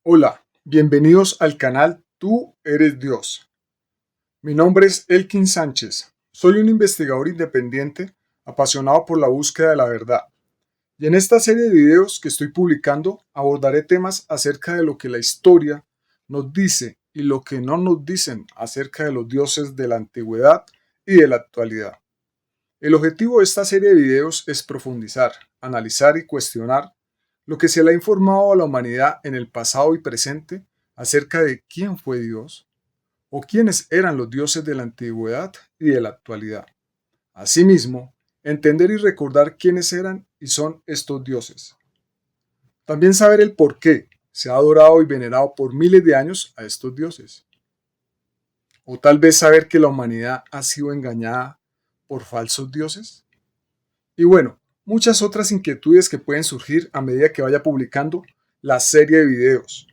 Hola, bienvenidos al canal Tú eres Dios. Mi nombre es Elkin Sánchez. Soy un investigador independiente apasionado por la búsqueda de la verdad. Y en esta serie de videos que estoy publicando abordaré temas acerca de lo que la historia nos dice y lo que no nos dicen acerca de los dioses de la antigüedad y de la actualidad. El objetivo de esta serie de videos es profundizar, analizar y cuestionar lo que se le ha informado a la humanidad en el pasado y presente acerca de quién fue Dios o quiénes eran los dioses de la antigüedad y de la actualidad. Asimismo, entender y recordar quiénes eran y son estos dioses. También saber el por qué se ha adorado y venerado por miles de años a estos dioses. O tal vez saber que la humanidad ha sido engañada por falsos dioses. Y bueno, muchas otras inquietudes que pueden surgir a medida que vaya publicando la serie de videos.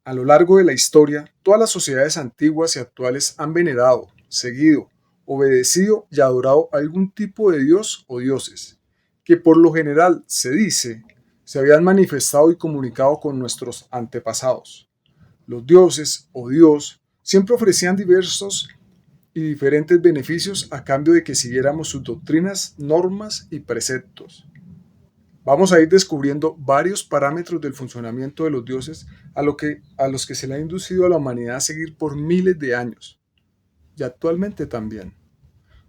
A lo largo de la historia, todas las sociedades antiguas y actuales han venerado, seguido, obedecido y adorado a algún tipo de dios o dioses, que por lo general se dice se habían manifestado y comunicado con nuestros antepasados. Los dioses o Dios siempre ofrecían diversos y diferentes beneficios a cambio de que siguiéramos sus doctrinas, normas y preceptos. Vamos a ir descubriendo varios parámetros del funcionamiento de los dioses a los que se le ha inducido a la humanidad a seguir por miles de años, y actualmente también,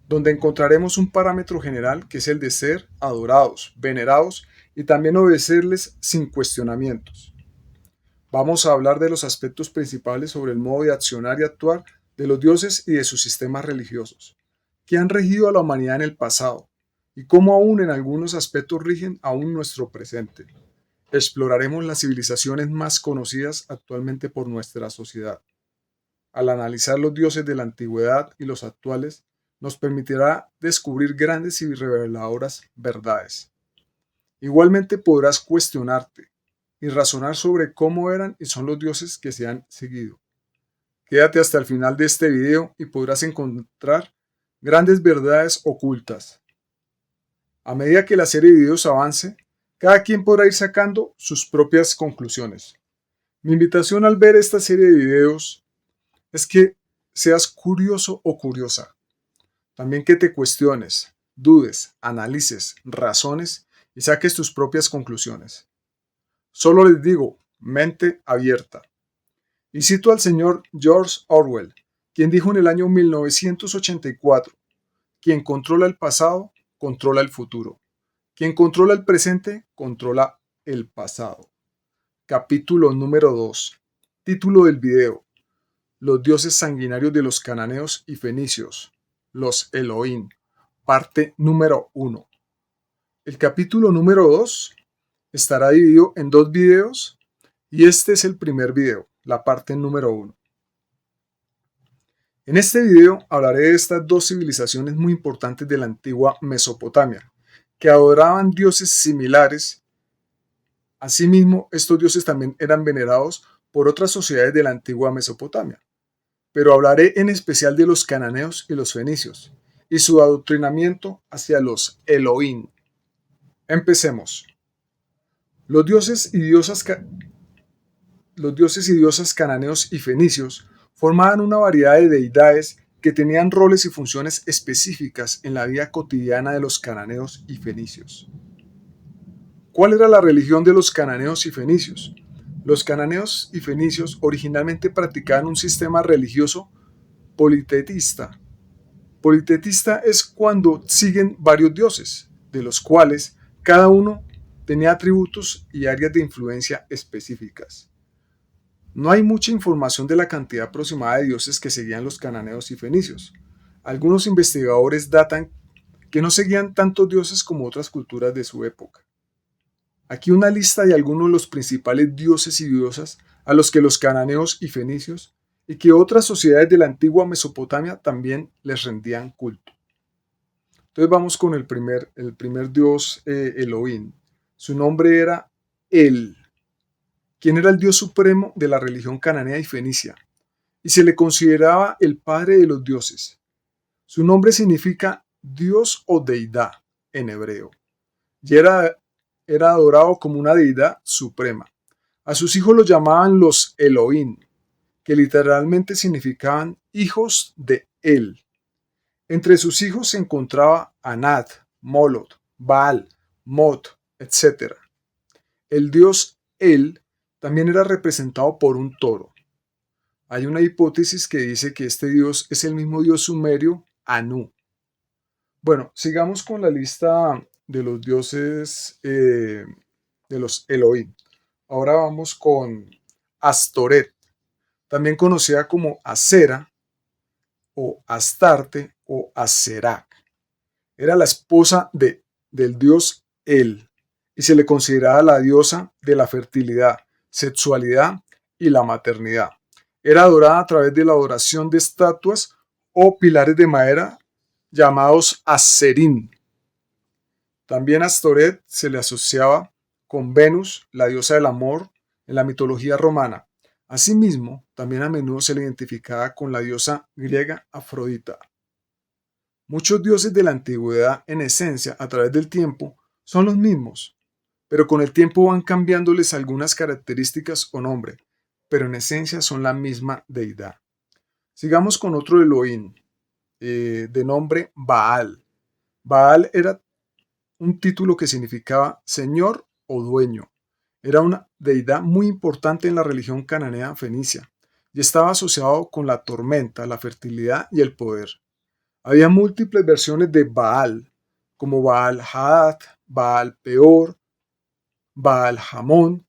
donde encontraremos un parámetro general que es el de ser adorados, venerados y también obedecerles sin cuestionamientos. Vamos a hablar de los aspectos principales sobre el modo de accionar y actuar de los dioses y de sus sistemas religiosos, que han regido a la humanidad en el pasado, y cómo aún en algunos aspectos rigen aún nuestro presente. Exploraremos las civilizaciones más conocidas actualmente por nuestra sociedad. Al analizar los dioses de la antigüedad y los actuales, nos permitirá descubrir grandes y reveladoras verdades. Igualmente podrás cuestionarte y razonar sobre cómo eran y son los dioses que se han seguido. Quédate hasta el final de este video y podrás encontrar grandes verdades ocultas. A medida que la serie de videos avance, cada quien podrá ir sacando sus propias conclusiones. Mi invitación al ver esta serie de videos es que seas curioso o curiosa. También que te cuestiones, dudes, analices, razones y saques tus propias conclusiones. Solo les digo, mente abierta. Y cito al señor George Orwell, quien dijo en el año 1984, quien controla el pasado, controla el futuro. Quien controla el presente, controla el pasado. Capítulo número 2. Título del video. Los dioses sanguinarios de los cananeos y fenicios. Los Elohim. Parte número 1. El capítulo número 2 estará dividido en dos videos y este es el primer video, la parte número 1. En este video hablaré de estas dos civilizaciones muy importantes de la antigua Mesopotamia, que adoraban dioses similares. Asimismo, estos dioses también eran venerados por otras sociedades de la antigua Mesopotamia, pero hablaré en especial de los cananeos y los fenicios, y su adoctrinamiento hacia los Elohim. Empecemos. Los dioses y diosas cananeos y fenicios formaban una variedad de deidades que tenían roles y funciones específicas en la vida cotidiana de los cananeos y fenicios. ¿Cuál era la religión de los cananeos y fenicios? Los cananeos y fenicios originalmente practicaban un sistema religioso politeísta. Politeísta es cuando siguen varios dioses, de los cuales cada uno tenía atributos y áreas de influencia específicas. No hay mucha información de la cantidad aproximada de dioses que seguían los cananeos y fenicios. Algunos investigadores datan que no seguían tantos dioses como otras culturas de su época. Aquí una lista de algunos de los principales dioses y diosas a los que los cananeos y fenicios y que otras sociedades de la antigua Mesopotamia también les rendían culto. Entonces vamos con el primer dios Elohim. Su nombre era El, quien era el dios supremo de la religión cananea y fenicia, y se le consideraba el padre de los dioses. Su nombre significa Dios o deidad en hebreo, y era adorado como una deidad suprema. A sus hijos los llamaban los Elohim, que literalmente significaban hijos de él. Entre sus hijos se encontraba Anat, Molot, Baal, Mot, etc. El dios El también era representado por un toro. Hay una hipótesis que dice que este dios es el mismo dios sumerio Anu. Bueno, sigamos con la lista de los dioses de los Elohim. Ahora vamos con Astoret, también conocida como Acera o Astarte o Aserac. Era la esposa del dios El y se le consideraba la diosa de la fertilidad, sexualidad y la maternidad. Era adorada a través de la adoración de estatuas o pilares de madera llamados Aserín. También Astoret se le asociaba con Venus, la diosa del amor, en la mitología romana. Asimismo, también a menudo se le identificaba con la diosa griega Afrodita. Muchos dioses de la antigüedad, en esencia, a través del tiempo, son los mismos, pero con el tiempo van cambiándoles algunas características o nombre, pero en esencia son la misma deidad. Sigamos con otro Elohim, de nombre Baal. Baal era un título que significaba señor o dueño. Era una deidad muy importante en la religión cananea fenicia y estaba asociado con la tormenta, la fertilidad y el poder. Había múltiples versiones de Baal, como Baal Hadad, Baal Peor, Baal Hamón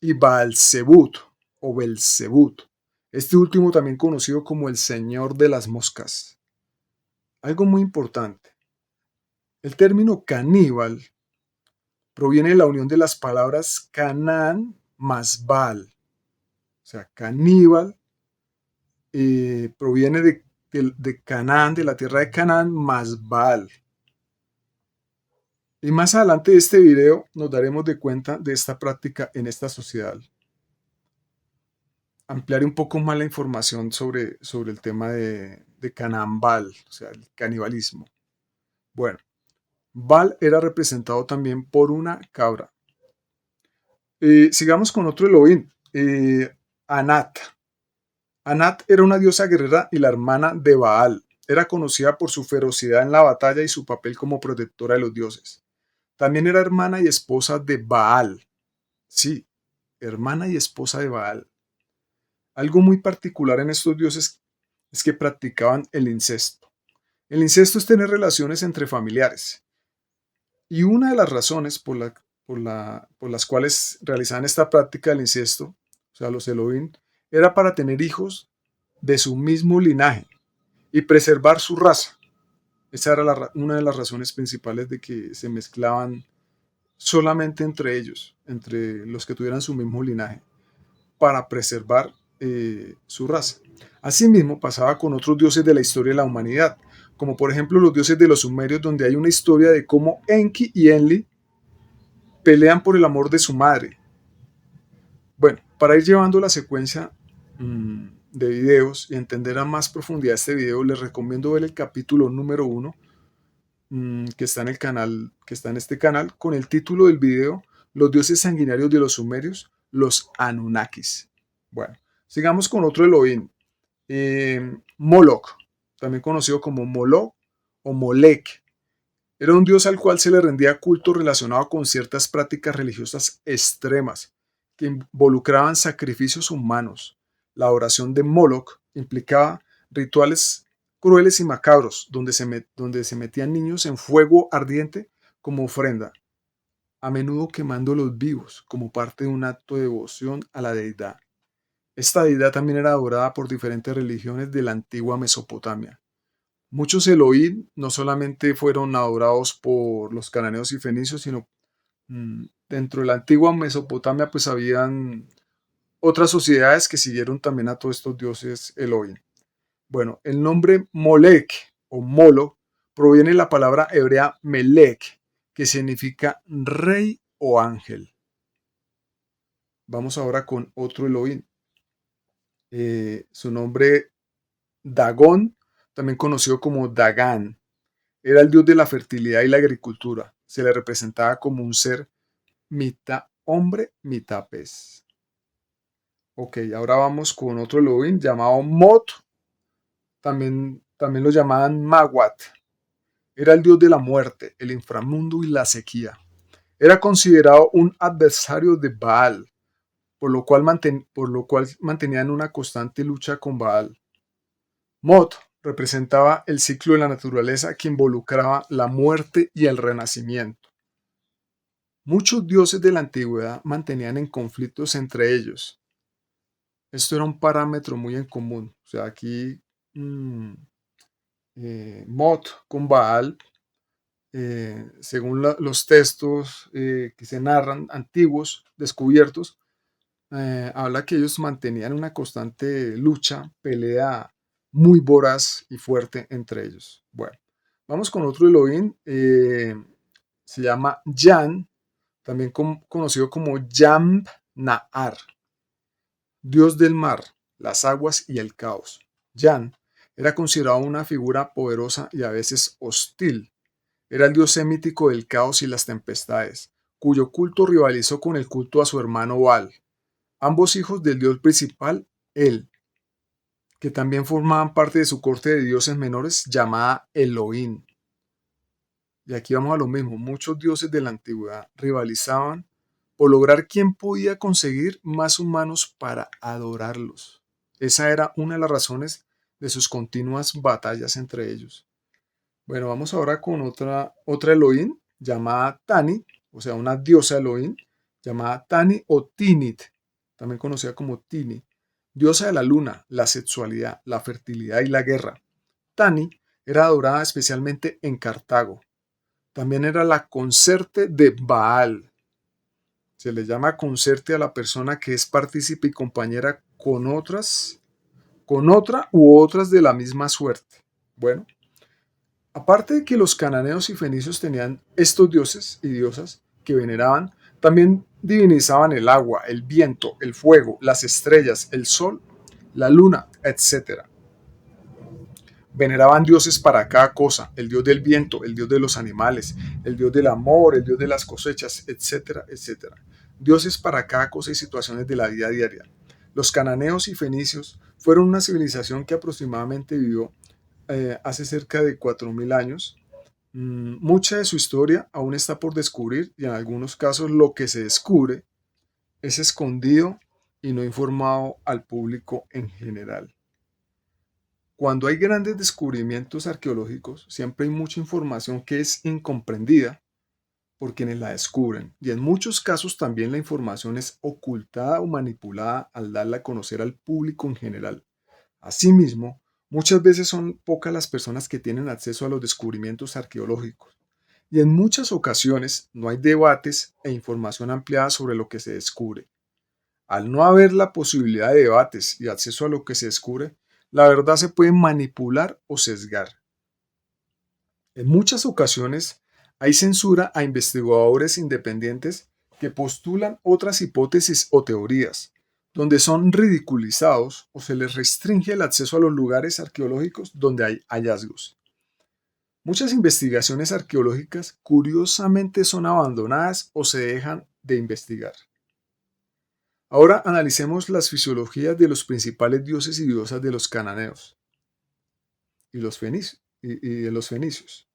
y Baal Zebut o Belzebut. Este último también conocido como el Señor de las Moscas. Algo muy importante. El término caníbal proviene de la unión de las palabras Canaán más Baal. O sea, caníbal proviene de Canaán, de la tierra de Canaán más Baal. Y más adelante de este video nos daremos de cuenta de esta práctica en esta sociedad. Ampliaré un poco más la información sobre el tema de Canaán Baal, o sea, el canibalismo. Bueno, Baal era representado también por una cabra. Sigamos con otro Elohim, Anat. Anat era una diosa guerrera y la hermana de Baal. Era conocida por su ferocidad en la batalla y su papel como protectora de los dioses. También era hermana y esposa de Baal. Sí, hermana y esposa de Baal. Algo muy particular en estos dioses es que practicaban el incesto. El incesto es tener relaciones entre familiares. Y una de las razones por las cuales realizaban esta práctica del incesto, o sea, los Elohim, era para tener hijos de su mismo linaje y preservar su raza. Esa era una de las razones principales de que se mezclaban solamente entre ellos, entre los que tuvieran su mismo linaje, para preservar su raza. Asimismo, pasaba con otros dioses de la historia de la humanidad, como por ejemplo los dioses de los sumerios, donde hay una historia de cómo Enki y Enlil pelean por el amor de su madre. Bueno, para ir llevando la secuencia de videos y entender a más profundidad este video, les recomiendo ver el capítulo número 1 que está en el canal, que está en este canal, con el título del video: Los dioses sanguinarios de los sumerios, los Anunnakis. Bueno, sigamos con otro Elohim, Moloch, también conocido como Moloch o Molech. Era un dios al cual se le rendía culto relacionado con ciertas prácticas religiosas extremas que involucraban sacrificios humanos. La oración de Moloch implicaba rituales crueles y macabros, donde se metían niños en fuego ardiente como ofrenda, a menudo quemándolos vivos como parte de un acto de devoción a la deidad. Esta deidad también era adorada por diferentes religiones de la antigua Mesopotamia. Muchos Elohim no solamente fueron adorados por los cananeos y fenicios, sino dentro de la antigua Mesopotamia pues habían otras sociedades que siguieron también a todos estos dioses Elohim. Bueno, el nombre Molech o Molo proviene de la palabra hebrea Melech, que significa rey o ángel. Vamos ahora con otro Elohim. Su nombre Dagón, también conocido como Dagan. Era el dios de la fertilidad y la agricultura. Se le representaba como un ser mitad hombre, mitad pez. Ok, ahora vamos con otro Elohim llamado Mot, también lo llamaban Mawat. Era el dios de la muerte, el inframundo y la sequía. Era considerado un adversario de Baal, por lo cual mantenían una constante lucha con Baal. Mot representaba el ciclo de la naturaleza que involucraba la muerte y el renacimiento. Muchos dioses de la antigüedad mantenían en conflictos entre ellos. Esto era un parámetro muy en común. O sea, aquí mmm, Mot con Baal, según los textos que se narran, antiguos, descubiertos, habla que ellos mantenían una constante lucha, pelea muy voraz y fuerte entre ellos. Bueno, vamos con otro Elohim, se llama Jan, también conocido como Jamb Nahar, dios del mar, las aguas y el caos. Jan era considerado una figura poderosa y a veces hostil. Era el dios semítico del caos y las tempestades, cuyo culto rivalizó con el culto a su hermano Baal, ambos hijos del dios principal, El, que también formaban parte de su corte de dioses menores llamada Elohim. Y aquí vamos a lo mismo, muchos dioses de la antigüedad rivalizaban por lograr quién podía conseguir más humanos para adorarlos. Esa era una de las razones de sus continuas batallas entre ellos. Bueno, vamos ahora con otra Elohim llamada Tani, o sea, una diosa Elohim llamada Tani o Tinit, también conocida como Tini, diosa de la luna, la sexualidad, la fertilidad y la guerra. Tani era adorada especialmente en Cartago. También era la conserte de Baal. Se le llama conserte a la persona que es partícipe y compañera con otra u otras de la misma suerte. Bueno, aparte de que los cananeos y fenicios tenían estos dioses y diosas que veneraban, también divinizaban el agua, el viento, el fuego, las estrellas, el sol, la luna, etcétera. Veneraban dioses para cada cosa, el dios del viento, el dios de los animales, el dios del amor, el dios de las cosechas, etcétera, etcétera. Dioses para cada cosa y situaciones de la vida diaria. Los cananeos y fenicios fueron una civilización que aproximadamente vivió hace cerca de 4000 años. Mucha de su historia aún está por descubrir y en algunos casos lo que se descubre es escondido y no informado al público en general. Cuando hay grandes descubrimientos arqueológicos, siempre hay mucha información que es incomprendida por quienes la descubren, y en muchos casos también la información es ocultada o manipulada al darla a conocer al público en general. Asimismo, muchas veces son pocas las personas que tienen acceso a los descubrimientos arqueológicos, y en muchas ocasiones no hay debates e información ampliada sobre lo que se descubre. Al no haber la posibilidad de debates y acceso a lo que se descubre, la verdad se puede manipular o sesgar. En muchas ocasiones hay censura a investigadores independientes que postulan otras hipótesis o teorías, donde son ridiculizados o se les restringe el acceso a los lugares arqueológicos donde hay hallazgos. Muchas investigaciones arqueológicas curiosamente son abandonadas o se dejan de investigar. Ahora analicemos las fisiologías de los principales dioses y diosas de los cananeos y de los fenicios.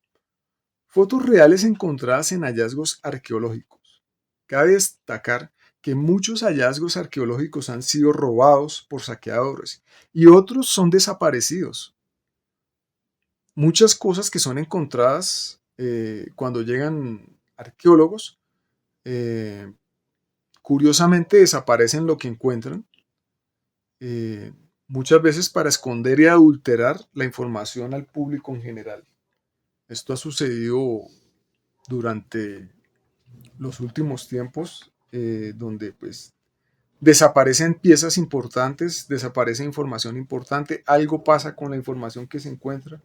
Fotos reales encontradas en hallazgos arqueológicos. Cabe destacar que muchos hallazgos arqueológicos han sido robados por saqueadores y otros son desaparecidos. Muchas cosas que son encontradas cuando llegan arqueólogos, eh, curiosamente desaparecen lo que encuentran, eh, muchas veces para esconder y adulterar la información al público en general. Esto ha sucedido durante los últimos tiempos, donde pues desaparecen piezas importantes, desaparece información importante, algo pasa con la información que se encuentra.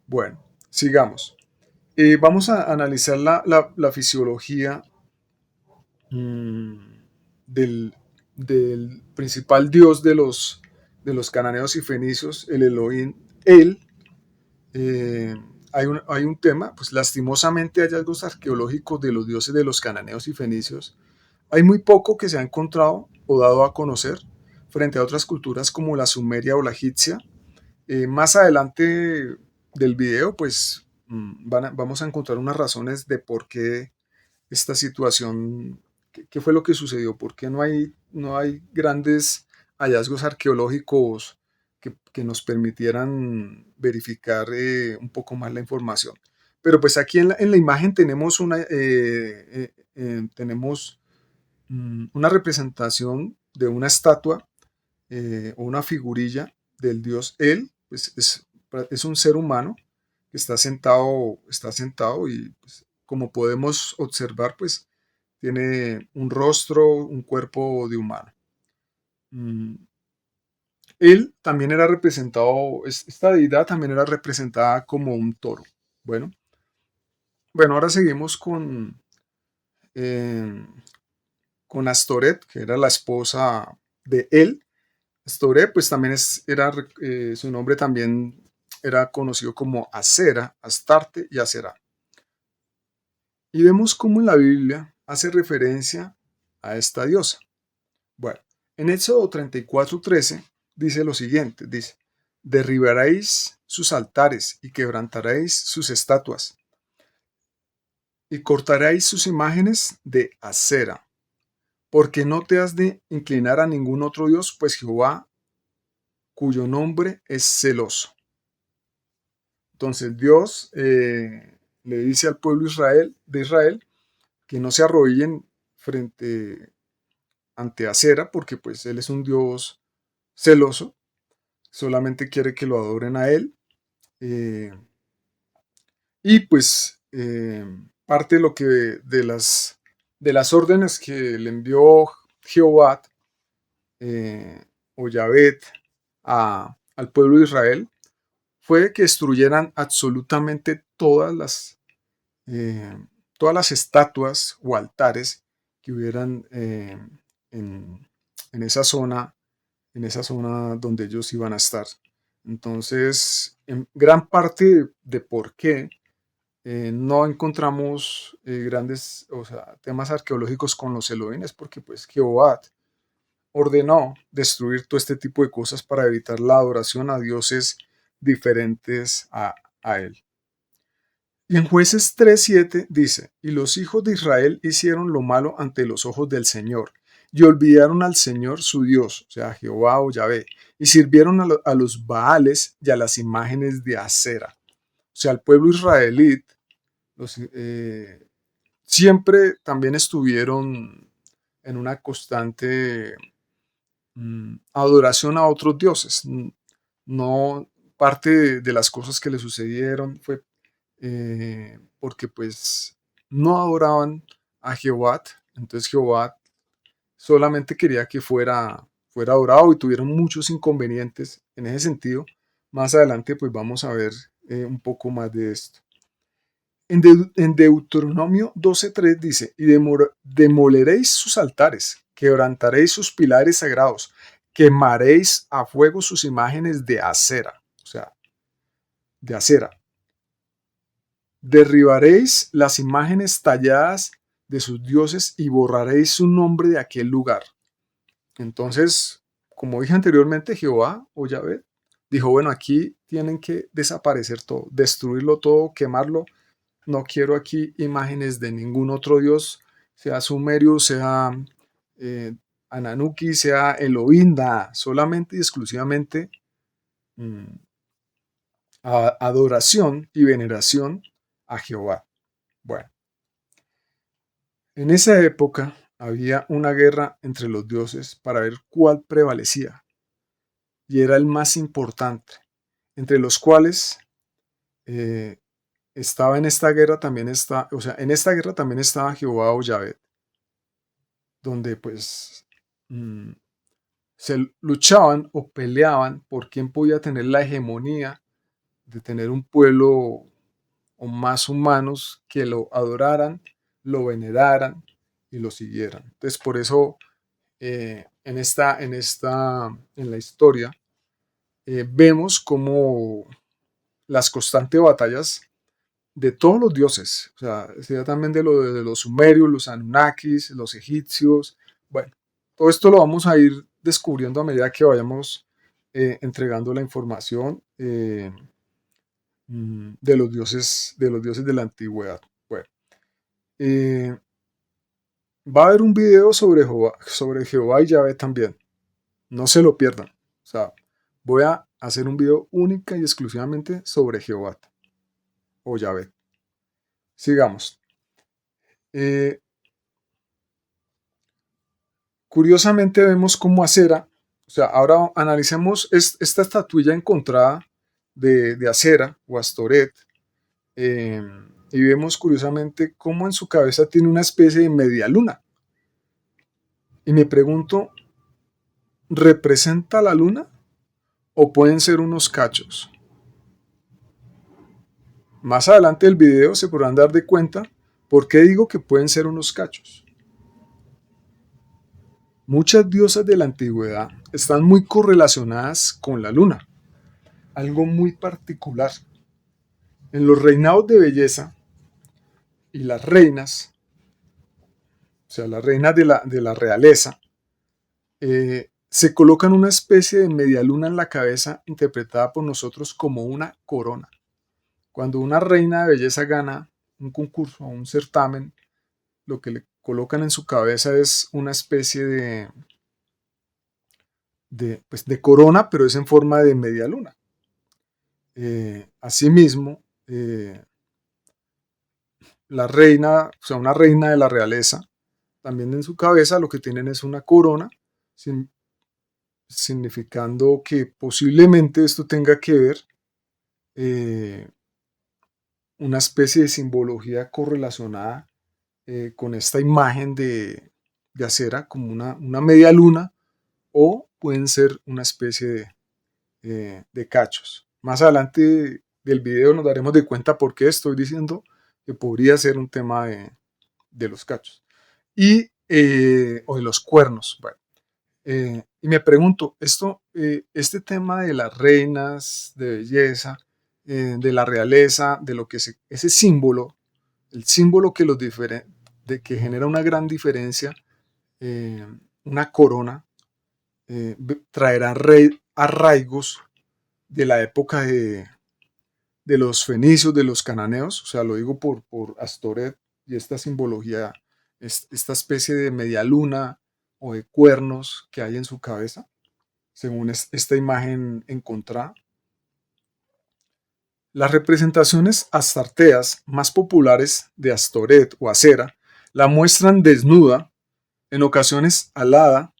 Bueno, sigamos. Vamos a analizar la fisiología mmm, del, del, principal dios de los cananeos y fenicios, el Elohim, él. Eh, hay un tema, pues lastimosamente hallazgos arqueológicos de los dioses de los cananeos y fenicios. Hay muy poco que se ha encontrado o dado a conocer, frente a otras culturas como la sumeria o la egipcia. Más adelante del video, pues vamos a encontrar unas razones de por qué esta situación, qué fue lo que sucedió, por qué no hay grandes hallazgos arqueológicos que nos permitieran verificar un poco más la información. Pero pues aquí en la imagen tenemos tenemos una representación de una estatua o una figurilla del dios El, pues es un ser humano que está sentado y pues, como podemos observar, pues tiene un rostro, un cuerpo de humano. Mm, Él también era representado, esta deidad también era representada como un toro. Bueno, bueno, ahora seguimos eh, con Astoret, que era la esposa de él. Astoret, pues también su nombre también era conocido como Acera, Astarte y Acera. Y vemos cómo en la Biblia hace referencia a esta diosa. Bueno, en Éxodo 34:13 dice lo siguiente, dice, derribaréis sus altares y quebrantaréis sus estatuas y cortaréis sus imágenes de acera, porque no te has de inclinar a ningún otro Dios, pues Jehová, cuyo nombre es celoso. Entonces Dios le dice al pueblo de Israel que no se arrodillen ante Acera, porque pues él es un Dios celoso, solamente quiere que lo adoren a él. eh, y pues parte de lo que de las órdenes que le envió Jehová o Yahvé al pueblo de Israel fue que destruyeran absolutamente eh, todas las estatuas o altares que hubieran en, en esa zona, en esa zona donde ellos iban a estar. Entonces, en gran parte de por qué no encontramos grandes, o sea, temas arqueológicos con los Elohim es porque pues Jehová ordenó destruir todo este tipo de cosas para evitar la adoración a dioses diferentes a él. Y en Jueces 3:7 dice, y los hijos de Israel hicieron lo malo ante los ojos del Señor, y olvidaron al Señor su Dios, o sea, Jehová o Yahvé, y sirvieron a los Baales y a las imágenes de Acera. O sea, el pueblo israelí siempre también estuvieron en una constante adoración a otros dioses. No, parte de las cosas que le sucedieron fue porque pues no adoraban a Jehová, entonces Jehová solamente quería que fuera adorado y tuvieron muchos inconvenientes en ese sentido. Más adelante pues vamos a ver un poco más de esto. En Deuteronomio 12:3 dice, y demoleréis sus altares, quebrantaréis sus pilares sagrados, quemaréis a fuego sus imágenes de acera, o sea, de acera. Derribaréis las imágenes talladas de sus dioses y borraréis su nombre de aquel lugar. Entonces, como dije anteriormente, Jehová o Yahvé dijo, bueno, aquí tienen que desaparecer todo, destruirlo todo, quemarlo. No quiero aquí imágenes de ningún otro dios, sea sumerio, sea eh, Ananuki, sea Elohim, nada, solamente y exclusivamente mm, adoración y veneración a Jehová. Bueno, en esa época había una guerra entre los dioses para ver cuál prevalecía y era el más importante, entre los cuales eh, estaba en esta guerra también está, o sea, en esta guerra también estaba Jehová o Yahvé, donde pues mm, se luchaban o peleaban por quién podía tener la hegemonía de tener un pueblo o más humanos que lo adoraran, lo veneraran y lo siguieran. Entonces, por eso en la historia vemos como las constantes batallas de todos los dioses, o sea también de los sumerios, los anunnakis, los egipcios, bueno, todo esto lo vamos a ir descubriendo a medida que vayamos entregando la información de los dioses de la antigüedad. Bueno, eh, va a haber un video sobre Jehová y Yahvé también. No se lo pierdan. O sea, voy a hacer un video única y exclusivamente sobre Jehová o Yahvé. Sigamos. Eh, Curiosamente vemos cómo Acera, o sea, ahora analicemos esta estatuilla encontrada de Acera o Astoret, eh, y vemos curiosamente cómo en su cabeza tiene una especie de media luna. Y me pregunto, ¿representa la luna o pueden ser unos cachos? Más adelante del video se podrán dar de cuenta por qué digo que pueden ser unos cachos. Muchas diosas de la antigüedad están muy correlacionadas con la luna, algo muy particular. En los reinados de belleza y las reinas, o sea, las reinas de la realeza, se colocan una especie de media luna en la cabeza interpretada por nosotros como una corona. Cuando una reina de belleza gana un concurso o un certamen, lo que le colocan en su cabeza es una especie pues de corona, pero es en forma de media luna. Asimismo, la reina, o sea, una reina de la realeza, también en su cabeza lo que tienen es una corona, significando que posiblemente esto tenga que ver eh, una especie de simbología correlacionada con esta imagen de acera como una media luna, o pueden ser una especie de cachos. Más adelante del video nos daremos de cuenta por qué estoy diciendo que podría ser un tema de los cachos o de los cuernos. Bueno, y me pregunto, este tema de las reinas de belleza, de la realeza, de lo que ese símbolo, el símbolo que que genera una gran diferencia, eh, una corona, traerá arraigos de la época de los fenicios, de los cananeos, o sea, lo digo por Astoret y esta simbología, esta especie de media luna o de cuernos que hay en su cabeza, según esta imagen encontrada. Las representaciones astarteas más populares de Astoret o Acera la muestran desnuda, en ocasiones alada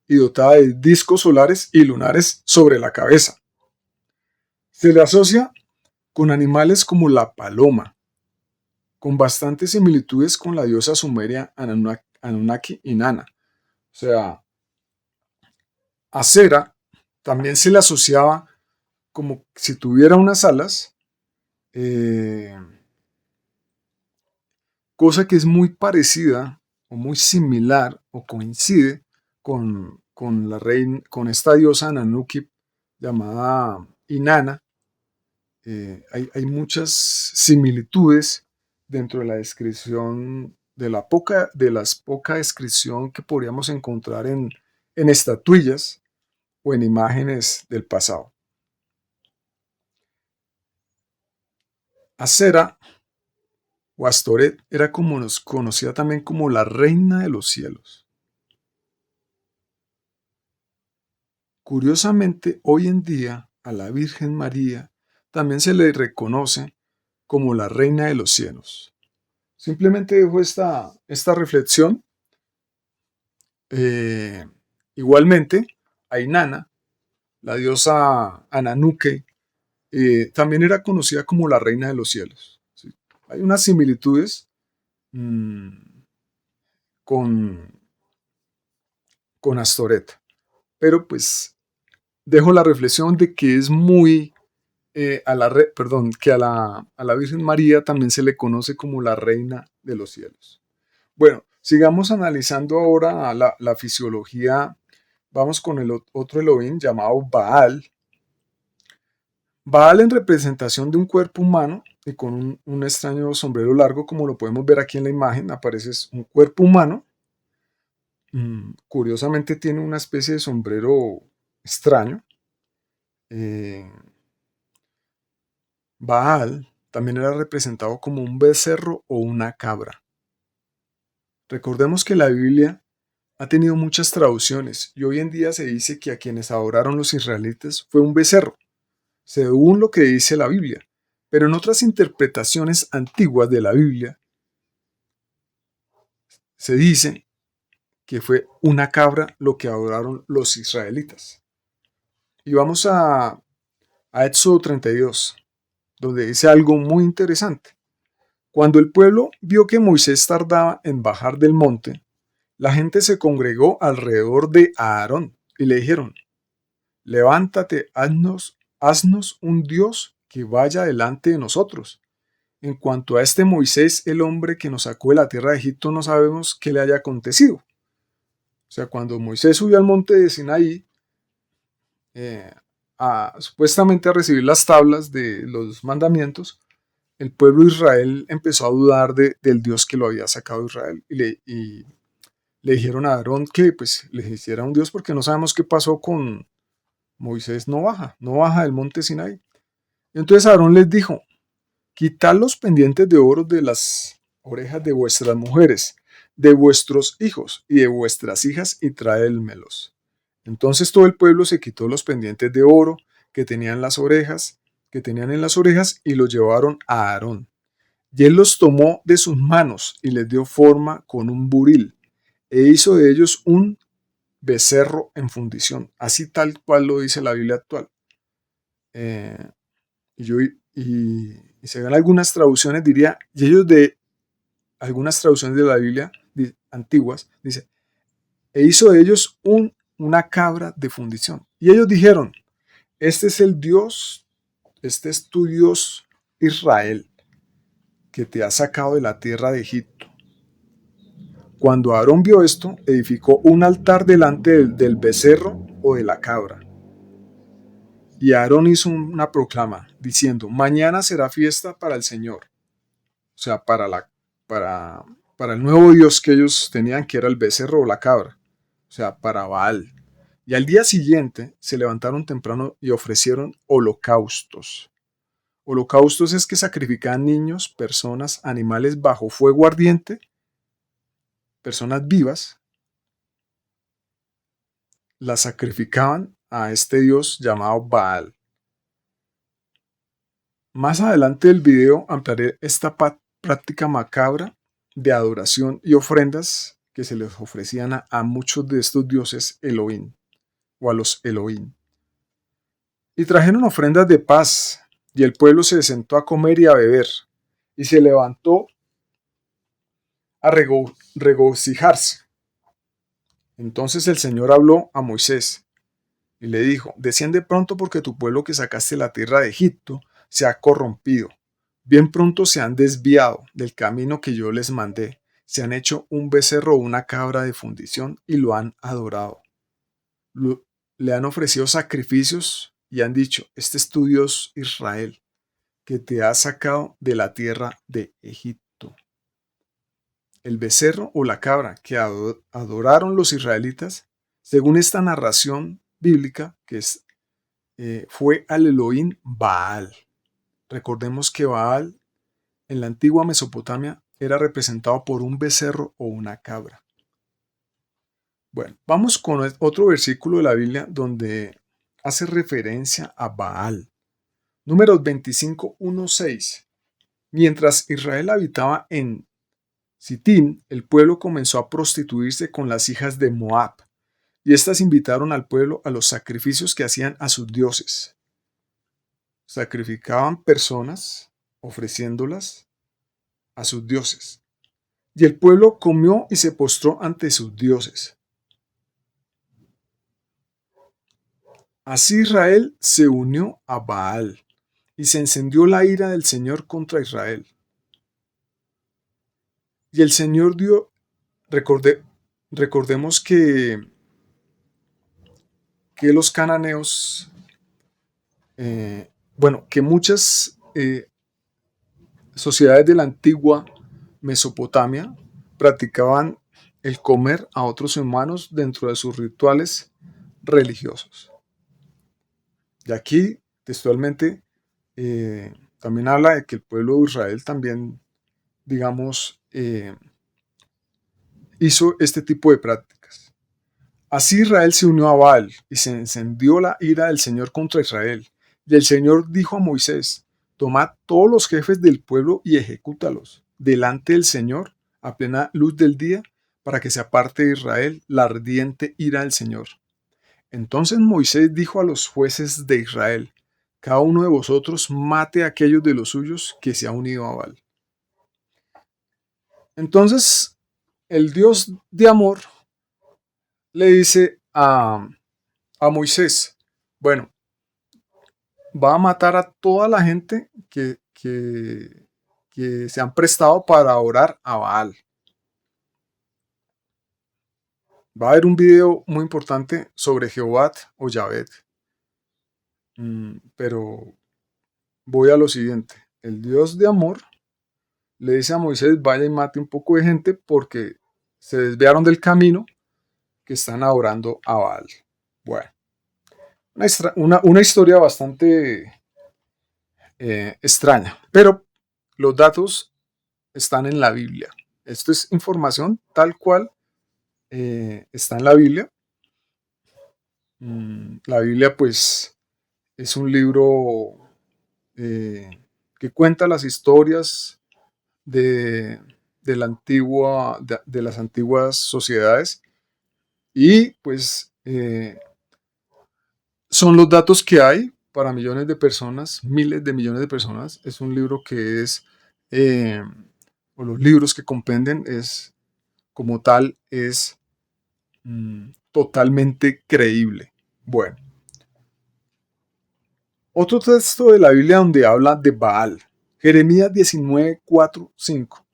y dotada de discos solares y lunares sobre la cabeza. Se le asocia con animales como la paloma, con bastantes similitudes con la diosa sumeria Anunnaki y Nana. O sea, Acera también se le asociaba como si tuviera unas alas, eh, cosa que es muy parecida o muy similar o coincide con esta diosa Ananuki llamada Inanna. Hay muchas similitudes dentro de la descripción, de las poca descripción que podríamos encontrar en estatuillas o en imágenes del pasado. Acera o Astoret era como nos conocida también como la reina de los cielos. Curiosamente, hoy en día a la Virgen María también se le reconoce como la reina de los cielos. Simplemente dejo esta reflexión. Eh, Igualmente, a Inanna, la diosa Ananuke, también era conocida como la reina de los cielos. ¿Sí? Hay unas similitudes mmm, con, con Astoret, pero pues dejo la reflexión de que es muy, perdón, que a la Virgen María también se le conoce como la reina de los cielos. Bueno, sigamos analizando ahora la fisiología. Vamos con el otro Elohim llamado Baal. Baal en representación de un cuerpo humano y con un extraño sombrero largo, como lo podemos ver aquí en la imagen, aparece un cuerpo humano Curiosamente tiene una especie de sombrero extraño. Eh, Baal también era representado como un becerro o una cabra. Recordemos que la Biblia ha tenido muchas traducciones y hoy en día se dice que a quienes adoraron los israelitas fue un becerro, según lo que dice la Biblia. Pero en otras interpretaciones antiguas de la Biblia se dice que fue una cabra lo que adoraron los israelitas. Y vamos a Éxodo 32, donde dice algo muy interesante. Cuando el pueblo vio que Moisés tardaba en bajar del monte, la gente se congregó alrededor de Aarón y le dijeron: levántate, haznos un Dios que vaya delante de nosotros. En cuanto a este Moisés, el hombre que nos sacó de la tierra de Egipto, no sabemos qué le haya acontecido. O sea, cuando Moisés subió al monte de Sinaí, eh, supuestamente a recibir las tablas de los mandamientos, el pueblo de Israel empezó a dudar del Dios que lo había sacado de Israel y le dijeron a Aarón que pues les hiciera un Dios porque no sabemos qué pasó con Moisés, no baja del monte Sinaí. Y entonces Aarón les dijo: quitad los pendientes de oro de las orejas de vuestras mujeres, de vuestros hijos y de vuestras hijas y traédmelos. Entonces todo el pueblo se quitó los pendientes de oro que tenían que tenían en las orejas y los llevaron a Aarón. Y él los tomó de sus manos y les dio forma con un buril e hizo de ellos un becerro en fundición, así tal cual lo dice la Biblia actual. Eh, y, yo, y según algunas traducciones diría, y ellos de algunas traducciones de la Biblia antiguas, dice, e hizo de ellos una cabra de fundición. Y ellos dijeron: este es el Dios, este es tu Dios Israel, que te ha sacado de la tierra de Egipto. Cuando Aarón vio esto, edificó un altar delante del becerro o de la cabra. Y Aarón hizo una proclama diciendo: mañana será fiesta para el Señor. O sea, para, para el nuevo Dios que ellos tenían, que era el becerro o la cabra. O sea, para Baal. Y al día siguiente se levantaron temprano y ofrecieron holocaustos. Holocaustos es que sacrificaban niños, personas, animales bajo fuego ardiente, personas vivas, las sacrificaban a este dios llamado Baal. Más adelante del video ampliaré esta práctica macabra de adoración y ofrendas que se les ofrecían a muchos de estos dioses Elohim o a los Elohim. Y trajeron ofrendas de paz, y el pueblo se sentó a comer y a beber, y se levantó a regocijarse. Entonces el Señor habló a Moisés y le dijo: desciende pronto, porque tu pueblo que sacaste de la tierra de Egipto se ha corrompido. Bien pronto se han desviado del camino que yo les mandé. Se han hecho un becerro o una cabra de fundición y lo han adorado. Le han ofrecido sacrificios y han dicho: este es tu Dios Israel, que te ha sacado de la tierra de Egipto. El becerro o la cabra que adoraron los israelitas, según esta narración bíblica, fue al Elohim Baal. Recordemos que Baal en la antigua Mesopotamia era representado por un becerro o una cabra. Bueno, vamos con otro versículo de la Biblia donde hace referencia a Baal. Números 25, 1, 6. Mientras Israel habitaba en Sitín, el pueblo comenzó a prostituirse con las hijas de Moab, y éstas invitaron al pueblo a los sacrificios que hacían a sus dioses. Sacrificaban personas ofreciéndolas a sus dioses. Y el pueblo comió y se postró ante sus dioses. Así Israel se unió a Baal, y se encendió la ira del Señor contra Israel. Y el Señor recordemos que los cananeos, que muchas sociedades de la antigua Mesopotamia practicaban el comer a otros humanos dentro de sus rituales religiosos. Y aquí, textualmente, también habla de que el pueblo de Israel también, digamos, hizo este tipo de prácticas. Así Israel se unió a Baal y se encendió la ira del Señor contra Israel. Y el Señor dijo a Moisés: tomad todos los jefes del pueblo y ejecútalos delante del Señor a plena luz del día, para que se aparte de Israel la ardiente ira del Señor. Entonces Moisés dijo a los jueces de Israel: cada uno de vosotros mate a aquellos de los suyos que se ha unido a Baal. Entonces el Dios de amor le dice a Moisés: bueno, va a matar a toda la gente que se han prestado para orar a Baal. Va a haber un video muy importante sobre Jehová o Yahvé. Pero voy a lo siguiente. El Dios de amor le dice a Moisés: vaya y mate un poco de gente porque se desviaron del camino, que están adorando a Baal. Bueno, una historia bastante extraña, pero los datos están en la Biblia. Esto es información tal cual está en la Biblia. La Biblia, pues, es un libro que cuenta las historias de de las antiguas sociedades, y pues son los datos que hay para millones de personas, miles de millones de personas. Es un libro que es, eh, o los libros que comprenden, es como tal, es totalmente creíble. Bueno, otro texto de la Biblia donde habla de Baal, Jeremías 19, 4, 5.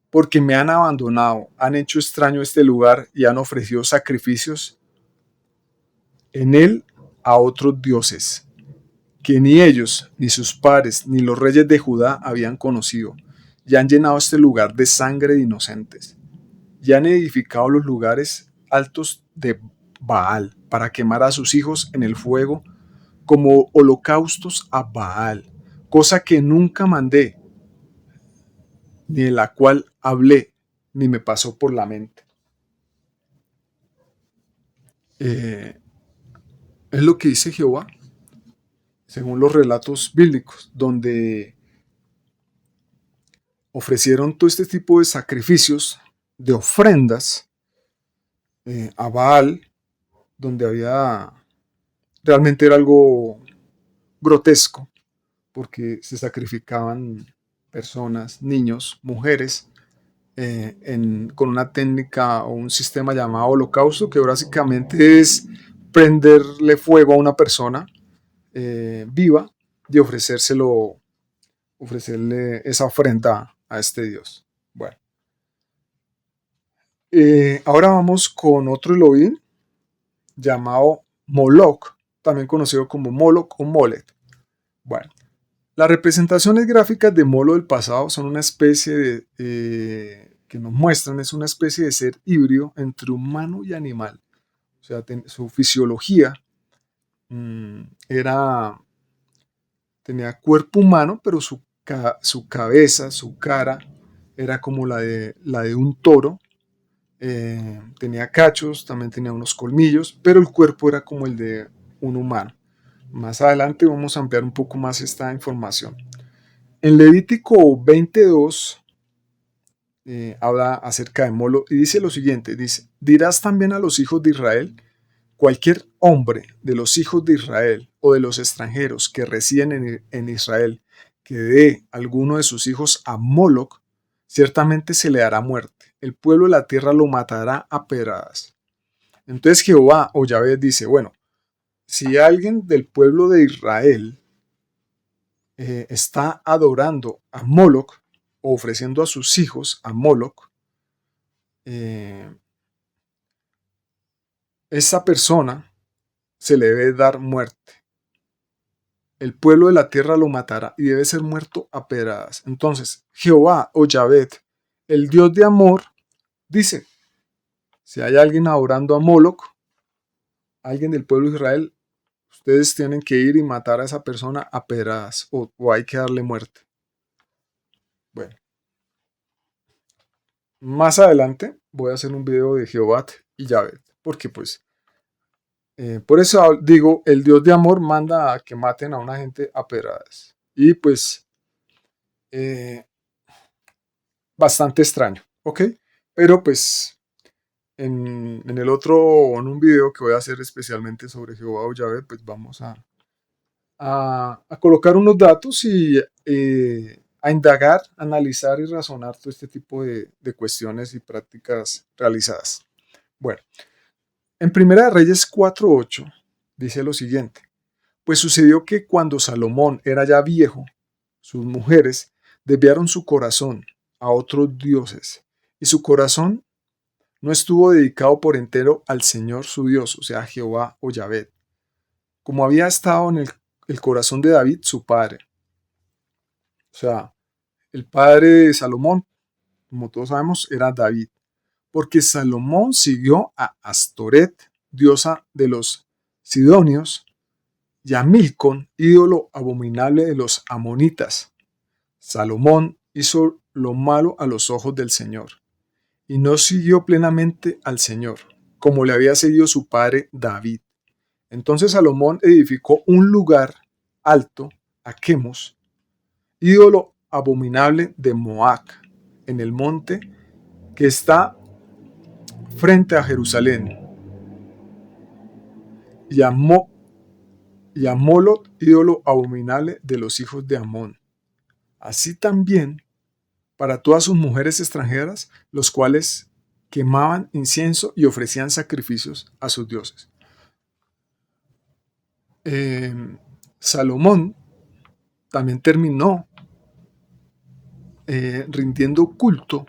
Porque me han abandonado, han hecho extraño este lugar y han ofrecido sacrificios en él a otros dioses, que ni ellos, ni sus padres, ni los reyes de Judá habían conocido, y han llenado este lugar de sangre de inocentes, y han edificado los lugares altos de Baal para quemar a sus hijos en el fuego como holocaustos a Baal, cosa que nunca mandé, ni de la cual hablé, ni me pasó por la mente. Es lo que dice Jehová, según los relatos bíblicos, donde ofrecieron todo este tipo de sacrificios, de ofrendas a Baal, donde había, realmente era algo grotesco, porque se sacrificaban personas, niños, mujeres, con una técnica o un sistema llamado holocausto, que básicamente es prenderle fuego a una persona viva y ofrecerle esa ofrenda a este Dios. Bueno, ahora vamos con otro Elohim llamado Moloch, también conocido como Moloch o Molech. Bueno, las representaciones gráficas de Moloch del pasado son una especie que nos muestran, es una especie de ser híbrido entre humano y animal. O sea, su fisiología tenía cuerpo humano, pero su cabeza, su cara, era como la de un toro. Tenía cachos, también tenía unos colmillos, pero el cuerpo era como el de un humano. Más adelante vamos a ampliar un poco más esta información. En Levítico 22 habla acerca de Molo y dice lo siguiente, dice: dirás también a los hijos de Israel: cualquier hombre de los hijos de Israel o de los extranjeros que residen en Israel que dé alguno de sus hijos a Moloch, ciertamente se le dará muerte. El pueblo de la tierra lo matará a pedradas. Entonces Jehová o Yahvé dice: bueno, si alguien del pueblo de Israel está adorando a Moloch o ofreciendo a sus hijos a Moloch, esa persona se le debe dar muerte. El pueblo de la tierra lo matará y debe ser muerto a pedradas. Entonces, Jehová o Yahvé, el Dios de amor, dice: Si hay alguien adorando a Moloch, alguien del pueblo de Israel, ustedes tienen que ir y matar a esa persona a pedradas o hay que darle muerte. Bueno, más adelante voy a hacer un video de Jehová y Yahvé, porque pues por eso digo, el Dios de amor manda a que maten a una gente a pedradas. Y pues eh, bastante extraño, ¿ok? Pero pues en el otro, o en un video que voy a hacer especialmente sobre Jehová o Yahvé, pues vamos a colocar unos datos y a indagar, analizar y razonar todo este tipo de cuestiones y prácticas realizadas. Bueno, en Primera de Reyes 4:8 dice lo siguiente: pues sucedió que cuando Salomón era ya viejo, sus mujeres desviaron su corazón a otros dioses, y su corazón no estuvo dedicado por entero al Señor su Dios, o sea, a Jehová o Yahvé, como había estado en el corazón de David, su padre. O sea, el padre de Salomón, como todos sabemos, era David, porque Salomón siguió a Astoret, diosa de los sidonios, y a Milcom, ídolo abominable de los amonitas. Salomón hizo lo malo a los ojos del Señor, y no siguió plenamente al Señor, como le había seguido su padre David. Entonces Salomón edificó un lugar alto a Quemos, ídolo abominable de Moac, en el monte que está frente a Jerusalén, y a Moloch, ídolo abominable de los hijos de Amón. Así también para todas sus mujeres extranjeras, los cuales quemaban incienso y ofrecían sacrificios a sus dioses. Salomón también terminó rindiendo culto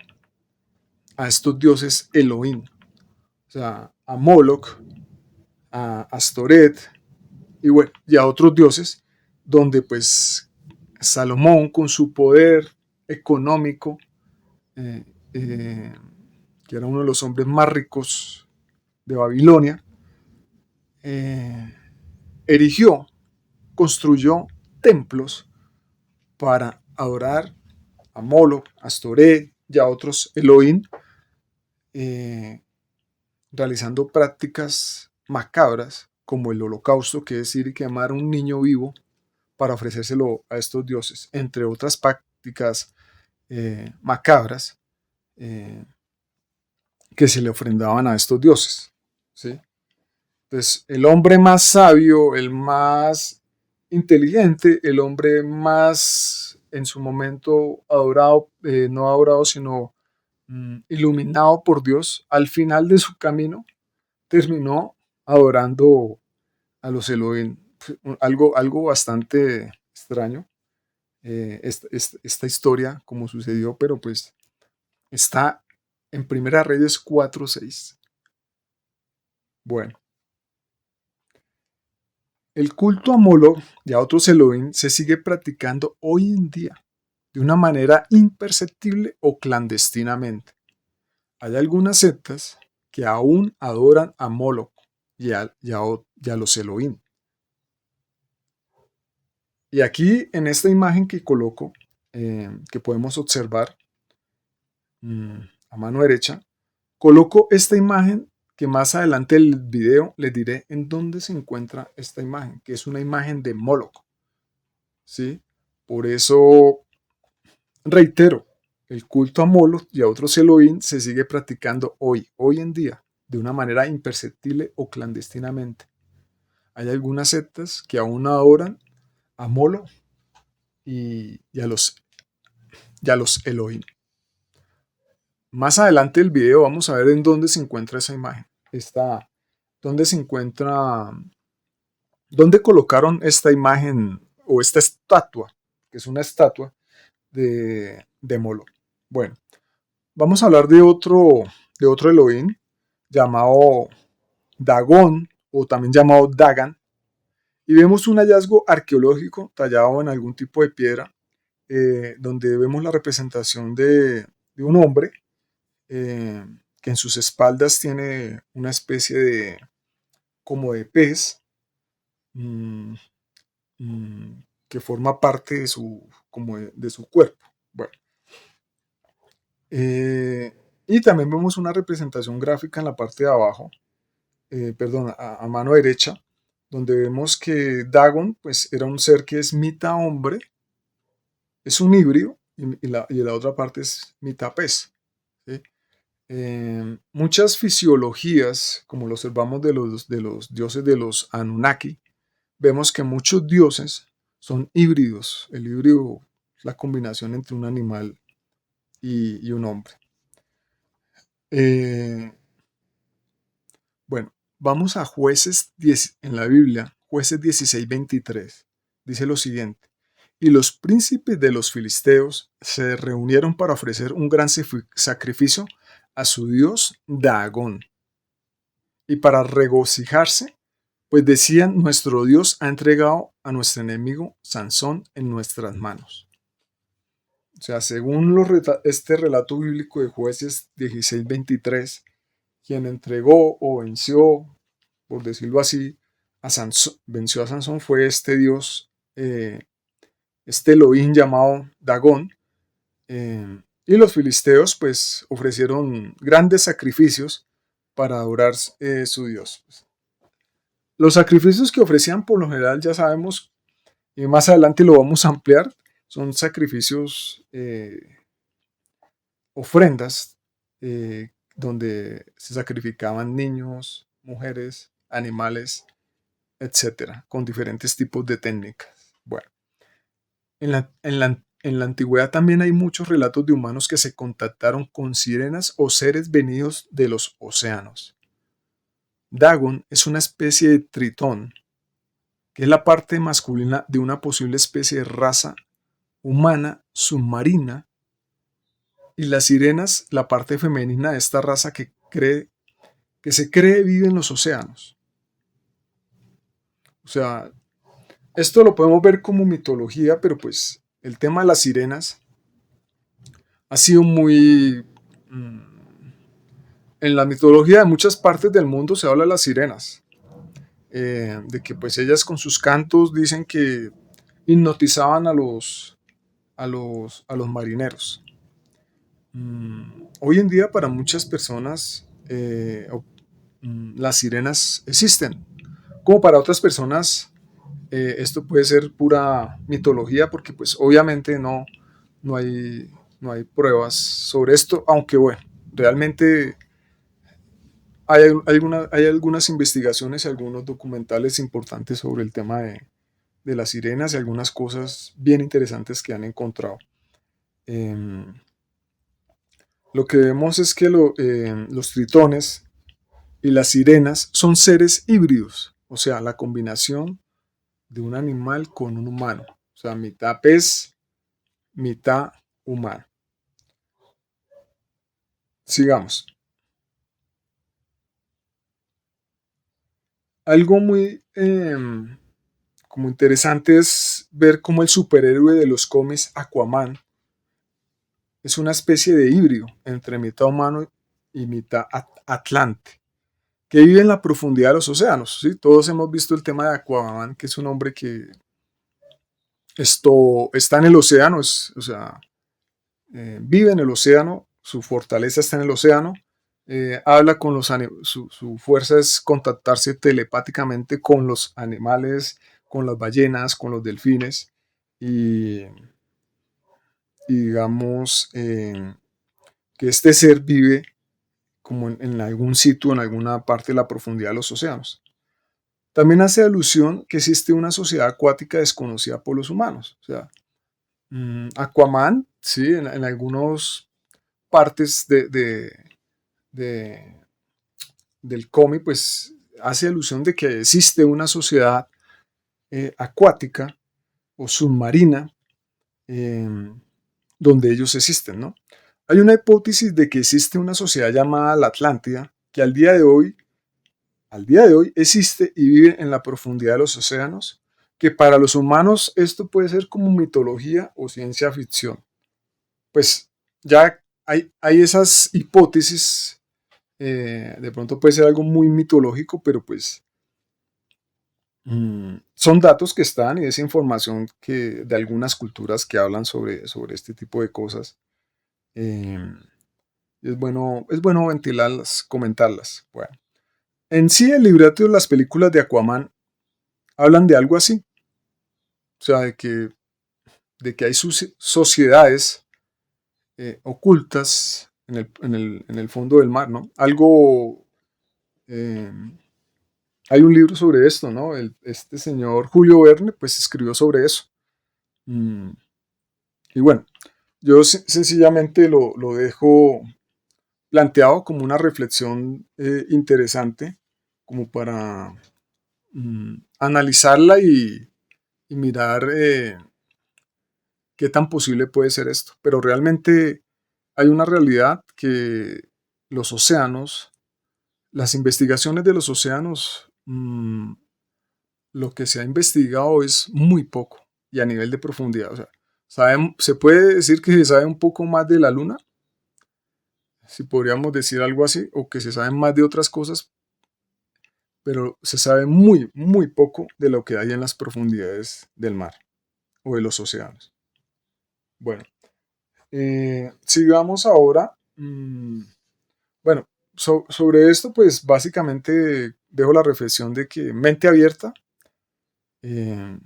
a estos dioses Elohim, o sea, a Moloch, a Astoret y bueno, y a otros dioses, donde pues Salomón con su poder económico, eh, eh, que era uno de los hombres más ricos de Babilonia, eh, erigió, construyó templos para adorar a Moloch, a Astoré y a otros Elohim, eh, realizando prácticas macabras como el holocausto, que es ir y quemar a un niño vivo para ofrecérselo a estos dioses, entre otras prácticas macabras eh, que se le ofrendaban a estos dioses, ¿sí? Entonces, el hombre más sabio, el más inteligente, el hombre más en su momento adorado, no adorado, sino iluminado por Dios, al final de su camino terminó adorando a los Elohim. Algo bastante extraño, esta historia, como sucedió, pero pues está en Primera Reyes 4:6. Bueno. El culto a Moloch y a otros Elohim se sigue practicando hoy en día de una manera imperceptible o clandestinamente. Hay algunas sectas que aún adoran a Moloch y a los Elohim. Y aquí en esta imagen que coloco, que podemos observar a mano derecha, coloco esta imagen que más adelante del video les diré en dónde se encuentra esta imagen, que es una imagen de Moloch. ¿Sí? Por eso, reitero, el culto a Moloch y a otros Elohim se sigue practicando hoy en día, de una manera imperceptible o clandestinamente. Hay algunas sectas que aún adoran a Moloch y a los Elohim. Más adelante del video vamos a ver en dónde se encuentra esa imagen. Dónde se encuentra, dónde colocaron esta imagen o esta estatua, que es una estatua de Moloch. Bueno, vamos a hablar de otro Elohim llamado Dagón o también llamado Dagan, y vemos un hallazgo arqueológico tallado en algún tipo de piedra, donde vemos la representación de un hombre eh, que en sus espaldas tiene una especie de, como de pez, mm, que forma parte de su, como de su cuerpo. Bueno, eh, y también vemos una representación gráfica en la parte de abajo, perdón, a mano derecha, donde vemos que Dagon pues era un ser que es mitad hombre, es un híbrido, y la otra parte es mitad pez. ¿Sí? Muchas fisiologías, como lo observamos de los dioses de los Anunnaki, vemos que muchos dioses son híbridos. El híbrido es la combinación entre un animal y un hombre. Eh, bueno, vamos a Jueces 10, en la Biblia, Jueces 16:23. Dice lo siguiente: y los príncipes de los filisteos se reunieron para ofrecer un gran sacrificio a su dios Dagón, y para regocijarse, pues decían: nuestro Dios ha entregado a nuestro enemigo Sansón en nuestras manos. O sea, según este relato bíblico de Jueces 16:23, quien entregó o venció, por decirlo así, venció a Sansón fue este Dios, este Elohim llamado Dagón. Y los filisteos pues ofrecieron grandes sacrificios para adorar su Dios. Los sacrificios que ofrecían por lo general ya sabemos, y más adelante lo vamos a ampliar, son sacrificios, ofrendas, donde se sacrificaban niños, mujeres, animales, etcétera, con diferentes tipos de técnicas. Bueno, en la antigüedad también hay muchos relatos de humanos que se contactaron con sirenas o seres venidos de los océanos. Dagon es una especie de tritón, que es la parte masculina de una posible especie de raza humana submarina, y las sirenas, la parte femenina de esta raza que se cree vive en los océanos. O sea, esto lo podemos ver como mitología, pero pues el tema de las sirenas ha sido muy... en la mitología de muchas partes del mundo se habla de las sirenas, de que pues ellas con sus cantos dicen que hipnotizaban a los marineros. Hoy en día para muchas personas, las sirenas existen, como para otras personas esto puede ser pura mitología, porque pues obviamente no hay, no hay pruebas sobre esto, aunque bueno, realmente hay algunas investigaciones y algunos documentales importantes sobre el tema de las sirenas y algunas cosas bien interesantes que han encontrado. Em, lo que vemos es que los tritones y las sirenas son seres híbridos, o sea, la combinación de un animal con un humano, o sea, mitad pez, mitad humano. Sigamos. Algo muy como interesante es ver cómo el superhéroe de los cómics, Aquaman, es una especie de híbrido entre mitad humano y mitad atlante, que vive en la profundidad de los océanos. ¿Sí? Todos hemos visto el tema de Aquaman, que es un hombre que está en el océano, o sea, vive en el océano, su fortaleza está en el océano, habla con su fuerza es contactarse telepáticamente con los animales, con las ballenas, con los delfines, y, y digamos que este ser vive como en algún sitio, en alguna parte de la profundidad de los océanos. También hace alusión que existe una sociedad acuática desconocida por los humanos. O sea, Aquaman, sí, en algunas partes de- del cómic, pues hace alusión de que existe una sociedad acuática o submarina, eh, donde ellos existen, ¿no? Hay una hipótesis de que existe una sociedad llamada la Atlántida, que al día de hoy existe y vive en la profundidad de los océanos, que para los humanos esto puede ser como mitología o ciencia ficción. Pues ya hay esas hipótesis De pronto puede ser algo muy mitológico, pero pues son datos que están y esa información que de algunas culturas que hablan sobre este tipo de cosas. eh, es bueno ventilarlas, comentarlas. Bueno, en sí el libreto de las películas de Aquaman hablan de algo así, o sea, de que hay sociedades ocultas en el fondo del mar, ¿no? Eh, hay un libro sobre esto, ¿no? Este señor Julio Verne, pues escribió sobre eso. Mm, y bueno, yo sencillamente lo dejo planteado como una reflexión interesante, como para analizarla y mirar qué tan posible puede ser esto. Pero realmente hay una realidad que los océanos, las investigaciones de los océanos, lo que se ha investigado es muy poco y a nivel de profundidad. O sea, se puede decir que se sabe un poco más de la Luna, si podríamos decir algo así, o que se sabe más de otras cosas, pero se sabe muy, muy poco de lo que hay en las profundidades del mar o de los océanos. Bueno, sigamos ahora. Bueno, sobre esto, pues básicamente dejo la reflexión de que mente abierta, eh,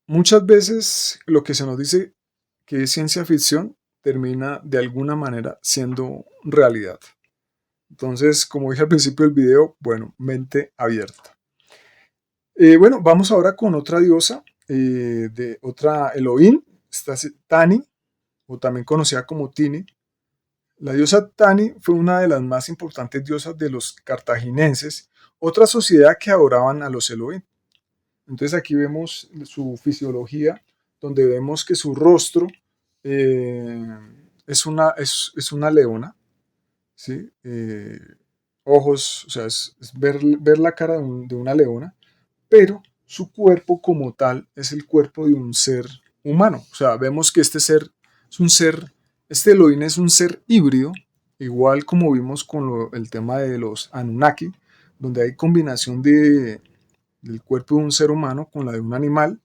muchas veces lo que se nos dice que es ciencia ficción termina de alguna manera siendo realidad. Entonces, como dije al principio del video, bueno, mente abierta. Bueno, vamos ahora con otra diosa, de otra Elohim, esta es Tani, o también conocida como Tini. La diosa Tani fue una de las más importantes diosas de los cartagineses, otra sociedad que adoraban a los Elohim. Entonces aquí vemos su fisiología, donde vemos que su rostro eh, es una leona, ¿sí? Ojos, o sea, es ver la cara de una leona, pero su cuerpo como tal es el cuerpo de un ser humano. O sea, vemos que este ser es un ser, este Elohim es un ser híbrido, igual como vimos con el tema de los Anunnaki, donde hay combinación del cuerpo de un ser humano con la de un animal.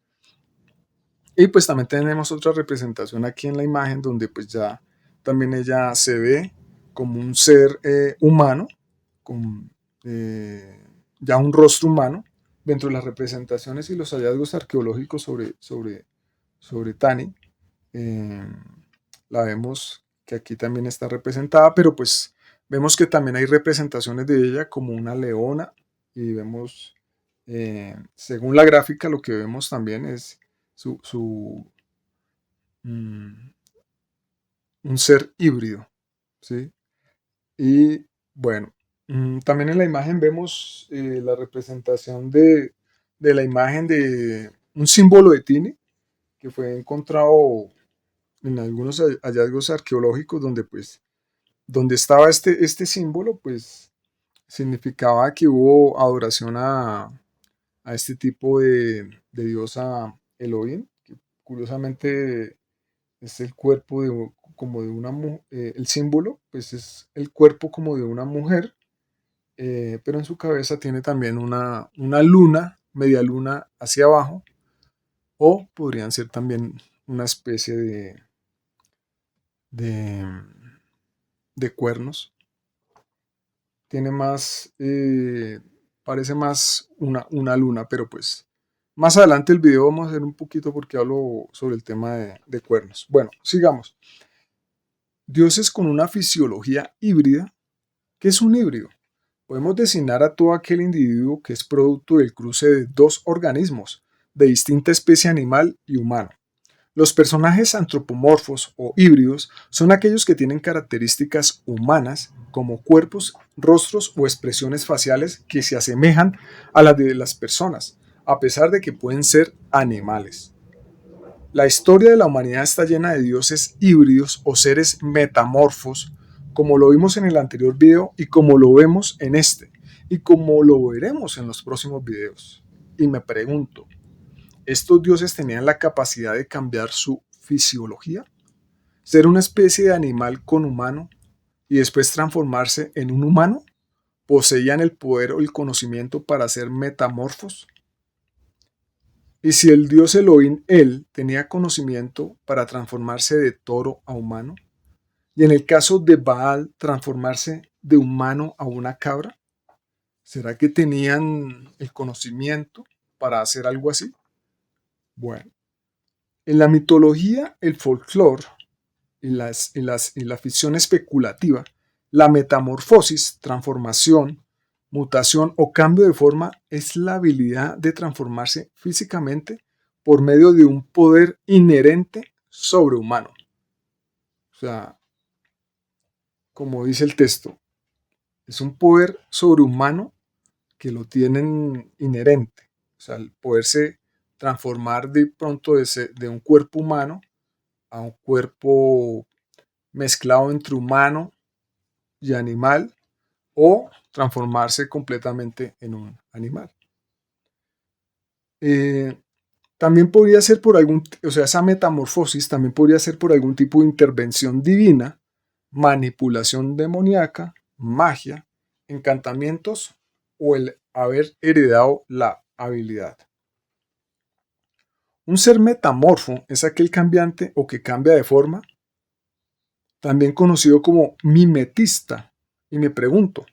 Y pues también tenemos otra representación aquí en la imagen donde pues ya también ella se ve como un ser humano, con ya un rostro humano, dentro de las representaciones y los hallazgos arqueológicos sobre Tani. eh, la vemos que aquí también está representada, pero pues vemos que también hay representaciones de ella como una leona y vemos, según la gráfica, lo que vemos también es su, su, mm, un ser híbrido, ¿sí? Y bueno, también en la imagen vemos la representación de la imagen de un símbolo de Tini que fue encontrado en algunos hallazgos arqueológicos donde pues donde estaba este símbolo pues significaba que hubo adoración a este tipo de diosa Elohim, que curiosamente es el cuerpo como de una mujer, el símbolo pues es el cuerpo como de una mujer, pero en su cabeza tiene también una luna, media luna hacia abajo, o podrían ser también una especie de, de cuernos. Tiene más, parece más una luna, pero pues más adelante el video vamos a hacer un poquito porque hablo sobre el tema de cuernos. Bueno, sigamos. Dioses con una fisiología híbrida. ¿Qué es un híbrido? Podemos designar a todo aquel individuo que es producto del cruce de dos organismos de distinta especie animal y humano. Los personajes antropomorfos o híbridos son aquellos que tienen características humanas como cuerpos, rostros o expresiones faciales que se asemejan a las de las personas, a pesar de que pueden ser animales. La historia de la humanidad está llena de dioses híbridos o seres metamorfos, como lo vimos en el anterior video y como lo vemos en este, y como lo veremos en los próximos videos. Y me pregunto, ¿estos dioses tenían la capacidad de cambiar su fisiología? ¿Ser una especie de animal con humano y después transformarse en un humano? ¿Poseían el poder o el conocimiento para ser metamorfos? Y si el dios Elohim, él, tenía conocimiento para transformarse de toro a humano, y en el caso de Baal, transformarse de humano a una cabra, ¿será que tenían el conocimiento para hacer algo así? Bueno, en la mitología, el folclore y la ficción especulativa, la metamorfosis, transformación, mutación o cambio de forma es la habilidad de transformarse físicamente por medio de un poder inherente sobrehumano. O sea, como dice el texto, es un poder sobrehumano que lo tienen inherente. O sea, el poderse transformar de pronto de un cuerpo humano a un cuerpo mezclado entre humano y animal o transformarse completamente en un animal. Eh, También podría ser por o sea, esa metamorfosis también podría ser por algún tipo de intervención divina, manipulación demoníaca, magia, encantamientos o el haber heredado la habilidad. Un ser metamorfo es aquel cambiante o que cambia de forma, también conocido como mimetista. Y me pregunto,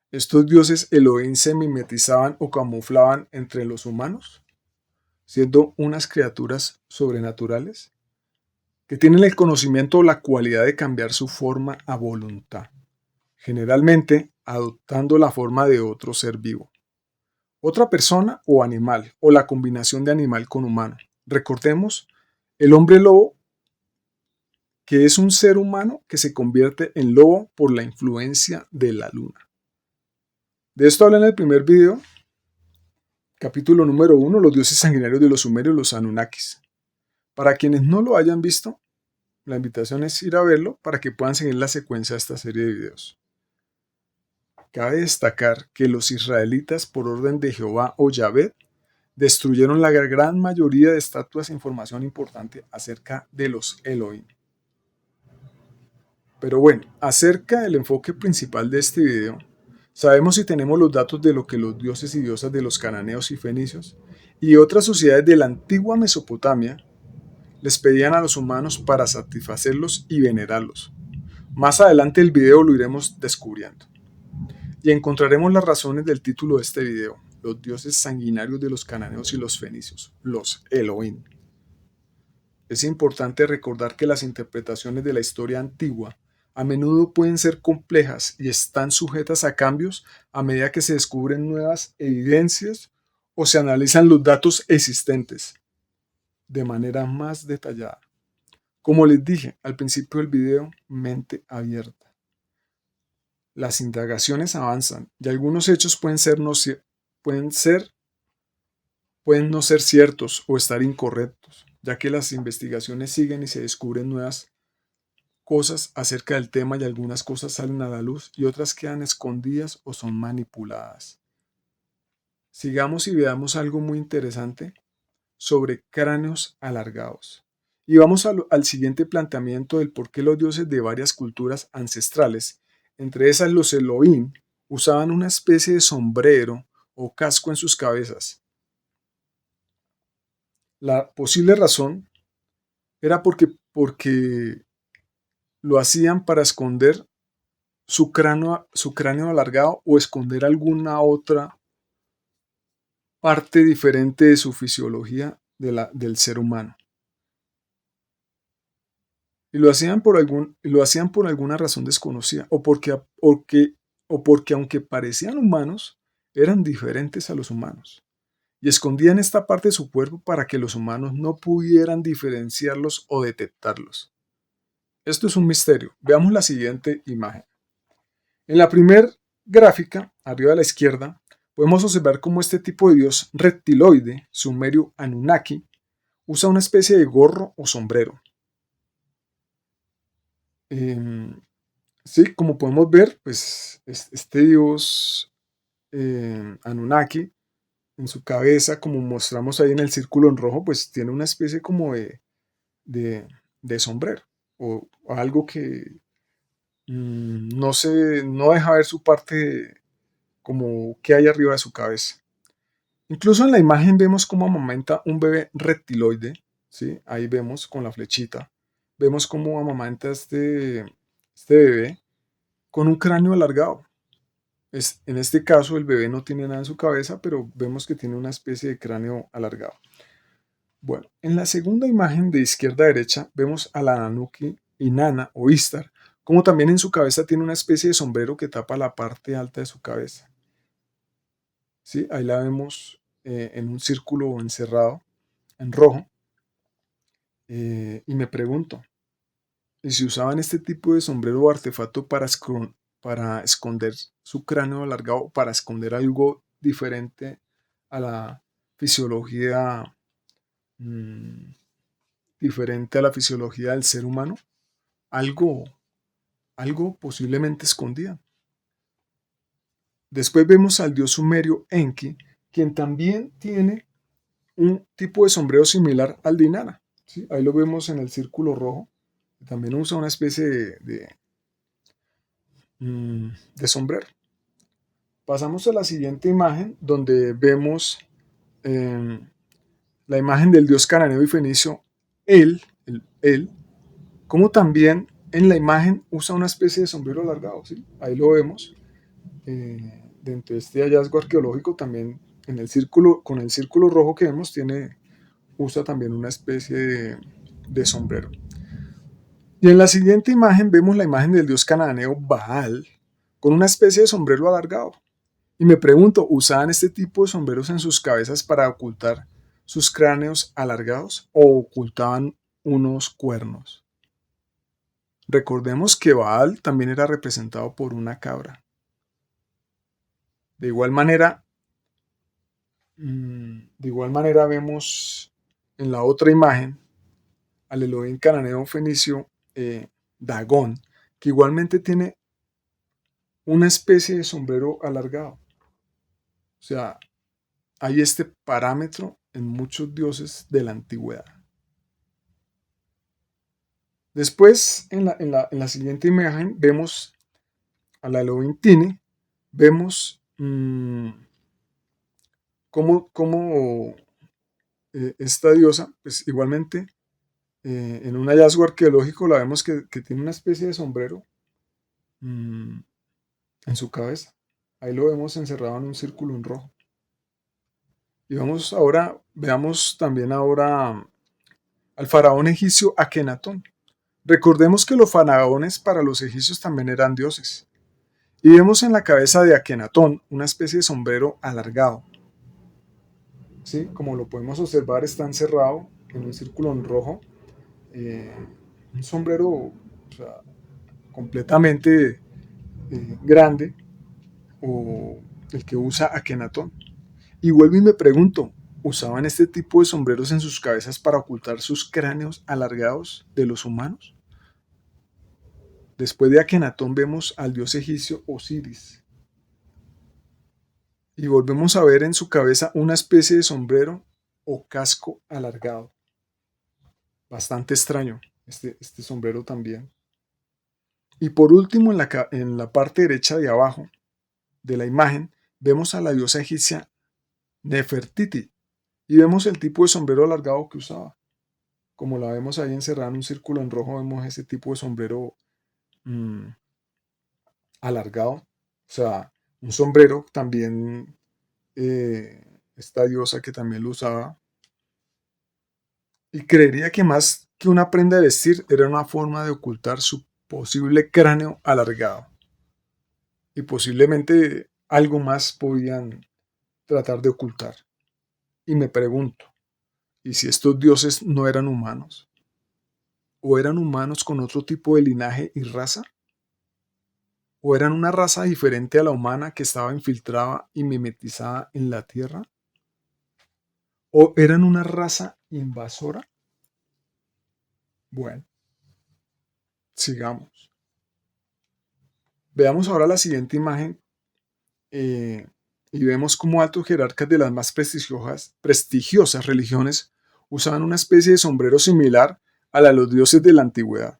¿estos dioses Elohim se mimetizaban o camuflaban entre los humanos, siendo unas criaturas sobrenaturales que tienen el conocimiento o la cualidad de cambiar su forma a voluntad, generalmente adoptando la forma de otro ser vivo, otra persona o animal, o la combinación de animal con humano? Recordemos el hombre lobo, que es un ser humano que se convierte en lobo por la influencia de la luna. De esto habla en el primer video, capítulo número 1, los dioses sanguinarios de los sumerios, los Anunnakis. Para quienes no lo hayan visto, la invitación es ir a verlo para que puedan seguir la secuencia de esta serie de videos. Cabe destacar que los israelitas, por orden de Jehová o Yahvé, destruyeron la gran mayoría de estatuas e información importante acerca de los Elohim. Pero bueno, acerca del enfoque principal de este video, sabemos y tenemos los datos de lo que los dioses y diosas de los cananeos y fenicios y otras sociedades de la antigua Mesopotamia les pedían a los humanos para satisfacerlos y venerarlos. Más adelante el video lo iremos descubriendo y encontraremos las razones del título de este video: los dioses sanguinarios de los cananeos y los fenicios, los Elohim. Es importante recordar que las interpretaciones de la historia antigua a menudo pueden ser complejas y están sujetas a cambios a medida que se descubren nuevas evidencias o se analizan los datos existentes de manera más detallada. Como les dije al principio del video, mente abierta. Las indagaciones avanzan y algunos hechos pueden no ser ciertos o estar incorrectos, ya que las investigaciones siguen y se descubren nuevas cosas acerca del tema y algunas cosas salen a la luz y otras quedan escondidas o son manipuladas. Sigamos y veamos algo muy interesante sobre cráneos alargados. Y vamos al siguiente planteamiento del por qué los dioses de varias culturas ancestrales, entre esas los Elohim, usaban una especie de sombrero o casco en sus cabezas. La posible razón era porque lo hacían para esconder su cráneo alargado o esconder alguna otra parte diferente de su fisiología del ser humano. Y lo hacían por alguna razón desconocida o porque aunque parecían humanos, eran diferentes a los humanos. Y escondían esta parte de su cuerpo para que los humanos no pudieran diferenciarlos o detectarlos. Esto es un misterio. Veamos la siguiente imagen. En la primera gráfica, arriba a la izquierda, podemos observar cómo este tipo de dios reptiloide, sumerio Anunnaki, usa una especie de gorro o sombrero. Sí, como podemos ver, pues este dios Anunnaki, en su cabeza, como mostramos ahí en el círculo en rojo, pues tiene una especie como de sombrero o algo que no deja ver su parte como que hay arriba de su cabeza. Incluso en la imagen vemos cómo amamanta un bebé reptiloide, ¿sí? Ahí vemos con la flechita, vemos cómo amamanta este bebé con un cráneo alargado. En este caso el bebé no tiene nada en su cabeza, pero vemos que tiene una especie de cráneo alargado. Bueno, en la segunda imagen de izquierda a derecha vemos a la Nanuki Inanna o Istar, como también en su cabeza tiene una especie de sombrero que tapa la parte alta de su cabeza. ¿Sí? Ahí la vemos en un círculo encerrado en rojo. Y me pregunto, ¿y si usaban este tipo de sombrero o artefacto para esconder su cráneo alargado, para esconder algo diferente a la fisiología, mm, diferente a la fisiología del ser humano? Algo, algo posiblemente escondían. Después vemos al dios sumerio Enki, quien también tiene un tipo de sombrero similar al de Inanna. ¿Sí? Ahí lo vemos en el círculo rojo. También usa una especie de sombrero. Pasamos a la siguiente imagen donde vemos eh, la imagen del dios cananeo y fenicio, él, como también en la imagen usa una especie de sombrero alargado. ¿Sí? Ahí lo vemos. Dentro de este hallazgo arqueológico también en el círculo, con el círculo rojo que vemos, usa también una especie de sombrero. Y en la siguiente imagen vemos la imagen del dios cananeo Baal con una especie de sombrero alargado. Y me pregunto, ¿usaban este tipo de sombreros en sus cabezas para ocultar sus cráneos alargados o ocultaban unos cuernos? Recordemos que Baal también era representado por una cabra. De igual manera, vemos en la otra imagen al Elohim cananeo fenicio Dagón, que igualmente tiene una especie de sombrero alargado. O sea, hay este parámetro en muchos dioses de la antigüedad. Después, en la siguiente imagen, vemos a la Elohim Tini, vemos cómo esta diosa, pues igualmente, en un hallazgo arqueológico la vemos que tiene una especie de sombrero en su cabeza. Ahí lo vemos encerrado en un círculo en rojo. Y veamos también ahora al faraón egipcio Akenatón. Recordemos que los faraones para los egipcios también eran dioses. Y vemos en la cabeza de Akenatón una especie de sombrero alargado. ¿Sí? Como lo podemos observar, está encerrado en un círculo en rojo. Un sombrero, o sea, completamente grande, o el que usa Akenatón. Y vuelvo y me pregunto, ¿usaban este tipo de sombreros en sus cabezas para ocultar sus cráneos alargados de los humanos? Después de Akenatón vemos al dios egipcio Osiris. Y volvemos a ver en su cabeza una especie de sombrero o casco alargado. Bastante extraño este sombrero también. Y por último, en la parte derecha de abajo de la imagen, vemos a la diosa egipcia Nefertiti. Y vemos el tipo de sombrero alargado que usaba. Como la vemos ahí encerrada en un círculo en rojo, vemos ese tipo de sombrero alargado. O sea, un sombrero también, esta diosa que también lo usaba. Y creería que más que una prenda de vestir, era una forma de ocultar su posible cráneo alargado. Y posiblemente algo más podían tratar de ocultar. Y me pregunto, ¿y si estos dioses no eran humanos? ¿O eran humanos con otro tipo de linaje y raza? ¿O eran una raza diferente a la humana que estaba infiltrada y mimetizada en la Tierra? ¿O eran una raza invasora? Bueno, sigamos. Veamos ahora la siguiente imagen eh, y vemos cómo altos jerarcas de las más prestigiosas religiones usaban una especie de sombrero similar a la de los dioses de la antigüedad.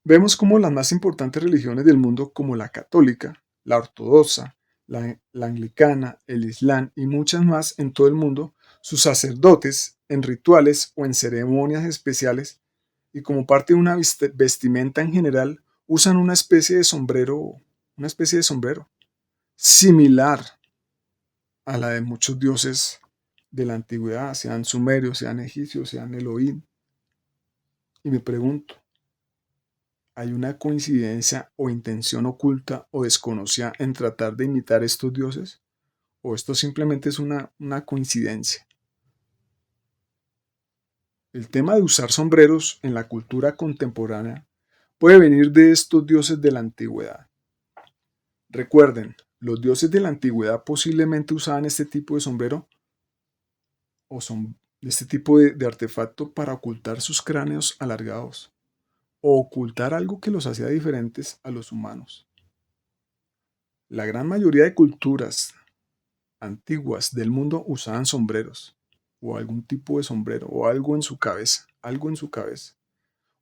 Vemos cómo las más importantes religiones del mundo, como la católica, la ortodoxa, la anglicana, el islam y muchas más en todo el mundo, sus sacerdotes, en rituales o en ceremonias especiales, y como parte de una vestimenta en general, usan una especie de sombrero, similar a la de muchos dioses de la antigüedad, sean sumerios, sean egipcios, sean Elohim. Y me pregunto, ¿hay una coincidencia o intención oculta o desconocida en tratar de imitar estos dioses? ¿O esto simplemente es una coincidencia? El tema de usar sombreros en la cultura contemporánea puede venir de estos dioses de la antigüedad. Recuerden, los dioses de la antigüedad posiblemente usaban este tipo de sombrero o son este tipo de artefacto para ocultar sus cráneos alargados o ocultar algo que los hacía diferentes a los humanos. La gran mayoría de culturas antiguas del mundo usaban sombreros o algún tipo de sombrero o algo en su cabeza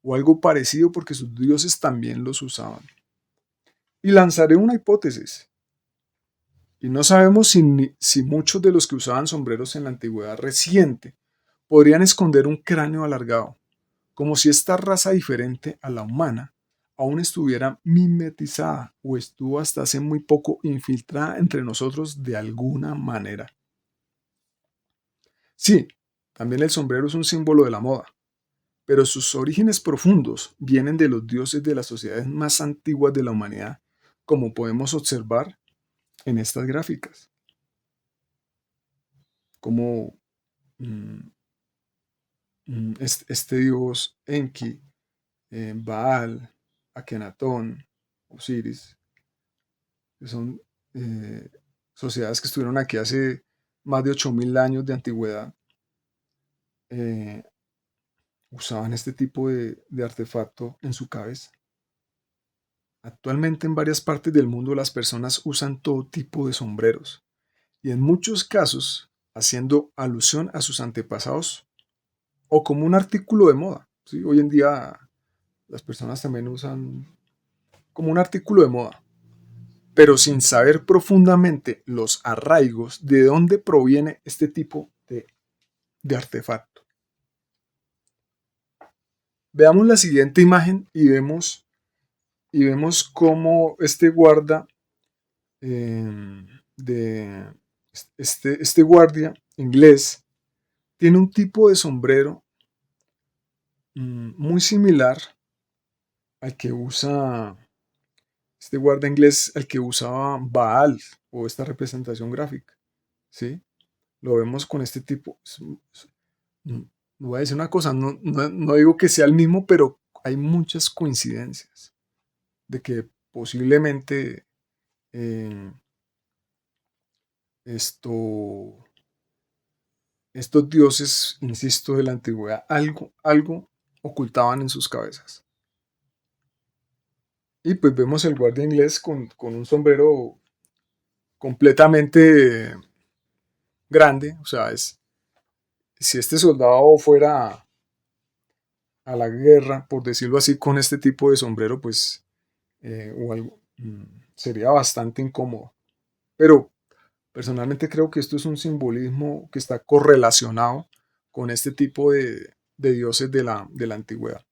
o algo parecido porque sus dioses también los usaban. Y lanzaré una hipótesis. Y no sabemos si muchos de los que usaban sombreros en la antigüedad reciente podrían esconder un cráneo alargado, como si esta raza diferente a la humana aún estuviera mimetizada o estuvo hasta hace muy poco infiltrada entre nosotros de alguna manera. Sí, también el sombrero es un símbolo de la moda, pero sus orígenes profundos vienen de los dioses de las sociedades más antiguas de la humanidad, como podemos observar en estas gráficas, como mm, este dios Enki, Baal, Akenatón, Osiris, que son eh, sociedades que estuvieron aquí hace más de 8000 años de antigüedad, eh, usaban este tipo de artefacto en su cabeza. Actualmente en varias partes del mundo las personas usan todo tipo de sombreros y en muchos casos haciendo alusión a sus antepasados o como un artículo de moda. ¿Sí? Hoy en día las personas también usan como un artículo de moda, pero sin saber profundamente los arraigos de dónde proviene este tipo de artefacto. Veamos la siguiente imagen y vemos cómo este guarda eh, de este guardia inglés tiene un tipo de sombrero muy similar al que usa este guarda inglés, al que usaba Baal o esta representación gráfica, ¿sí? Lo vemos con este tipo. Mm, Voy a decir una cosa, no digo que sea el mismo, pero hay muchas coincidencias de que posiblemente eh, esto, estos dioses, insisto, de la antigüedad, algo ocultaban en sus cabezas. Y pues vemos el guardia inglés con un sombrero completamente grande, o sea, si este soldado fuera a la guerra, por decirlo así, con este tipo de sombrero, pues o algo, sería bastante incómodo. Pero personalmente creo que esto es un simbolismo que está correlacionado con este tipo de dioses de la antigüedad.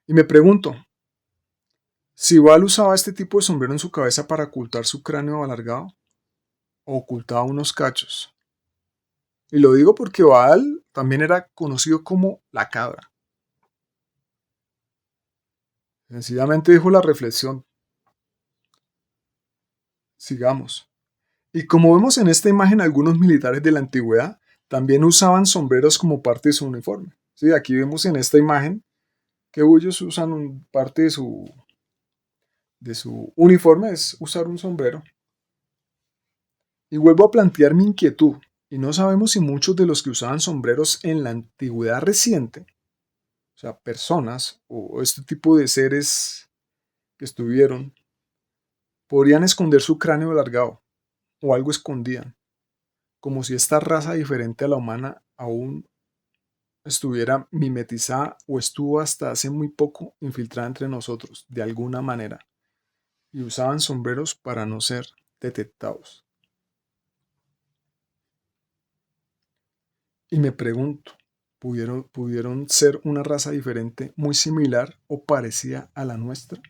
Y me pregunto, si Baal usaba este tipo de sombrero en su cabeza para ocultar su cráneo alargado o ocultaba unos cachos. Y lo digo porque Baal también era conocido como la cabra. Sencillamente dejo la reflexión. Sigamos. Y como vemos en esta imagen, algunos militares de la antigüedad también usaban sombreros como parte de su uniforme. Sí, aquí vemos en esta imagen que ellos usan parte de su uniforme es usar un sombrero. Y vuelvo a plantear mi inquietud. Y no sabemos si muchos de los que usaban sombreros en la antigüedad reciente, o sea, personas o este tipo de seres que estuvieron, podrían esconder su cráneo alargado o algo escondían, como si esta raza diferente a la humana aún estuviera mimetizada o estuvo hasta hace muy poco infiltrada entre nosotros de alguna manera y usaban sombreros para no ser detectados. Y me pregunto, ¿pudieron ser una raza diferente, muy similar o parecida a la nuestra?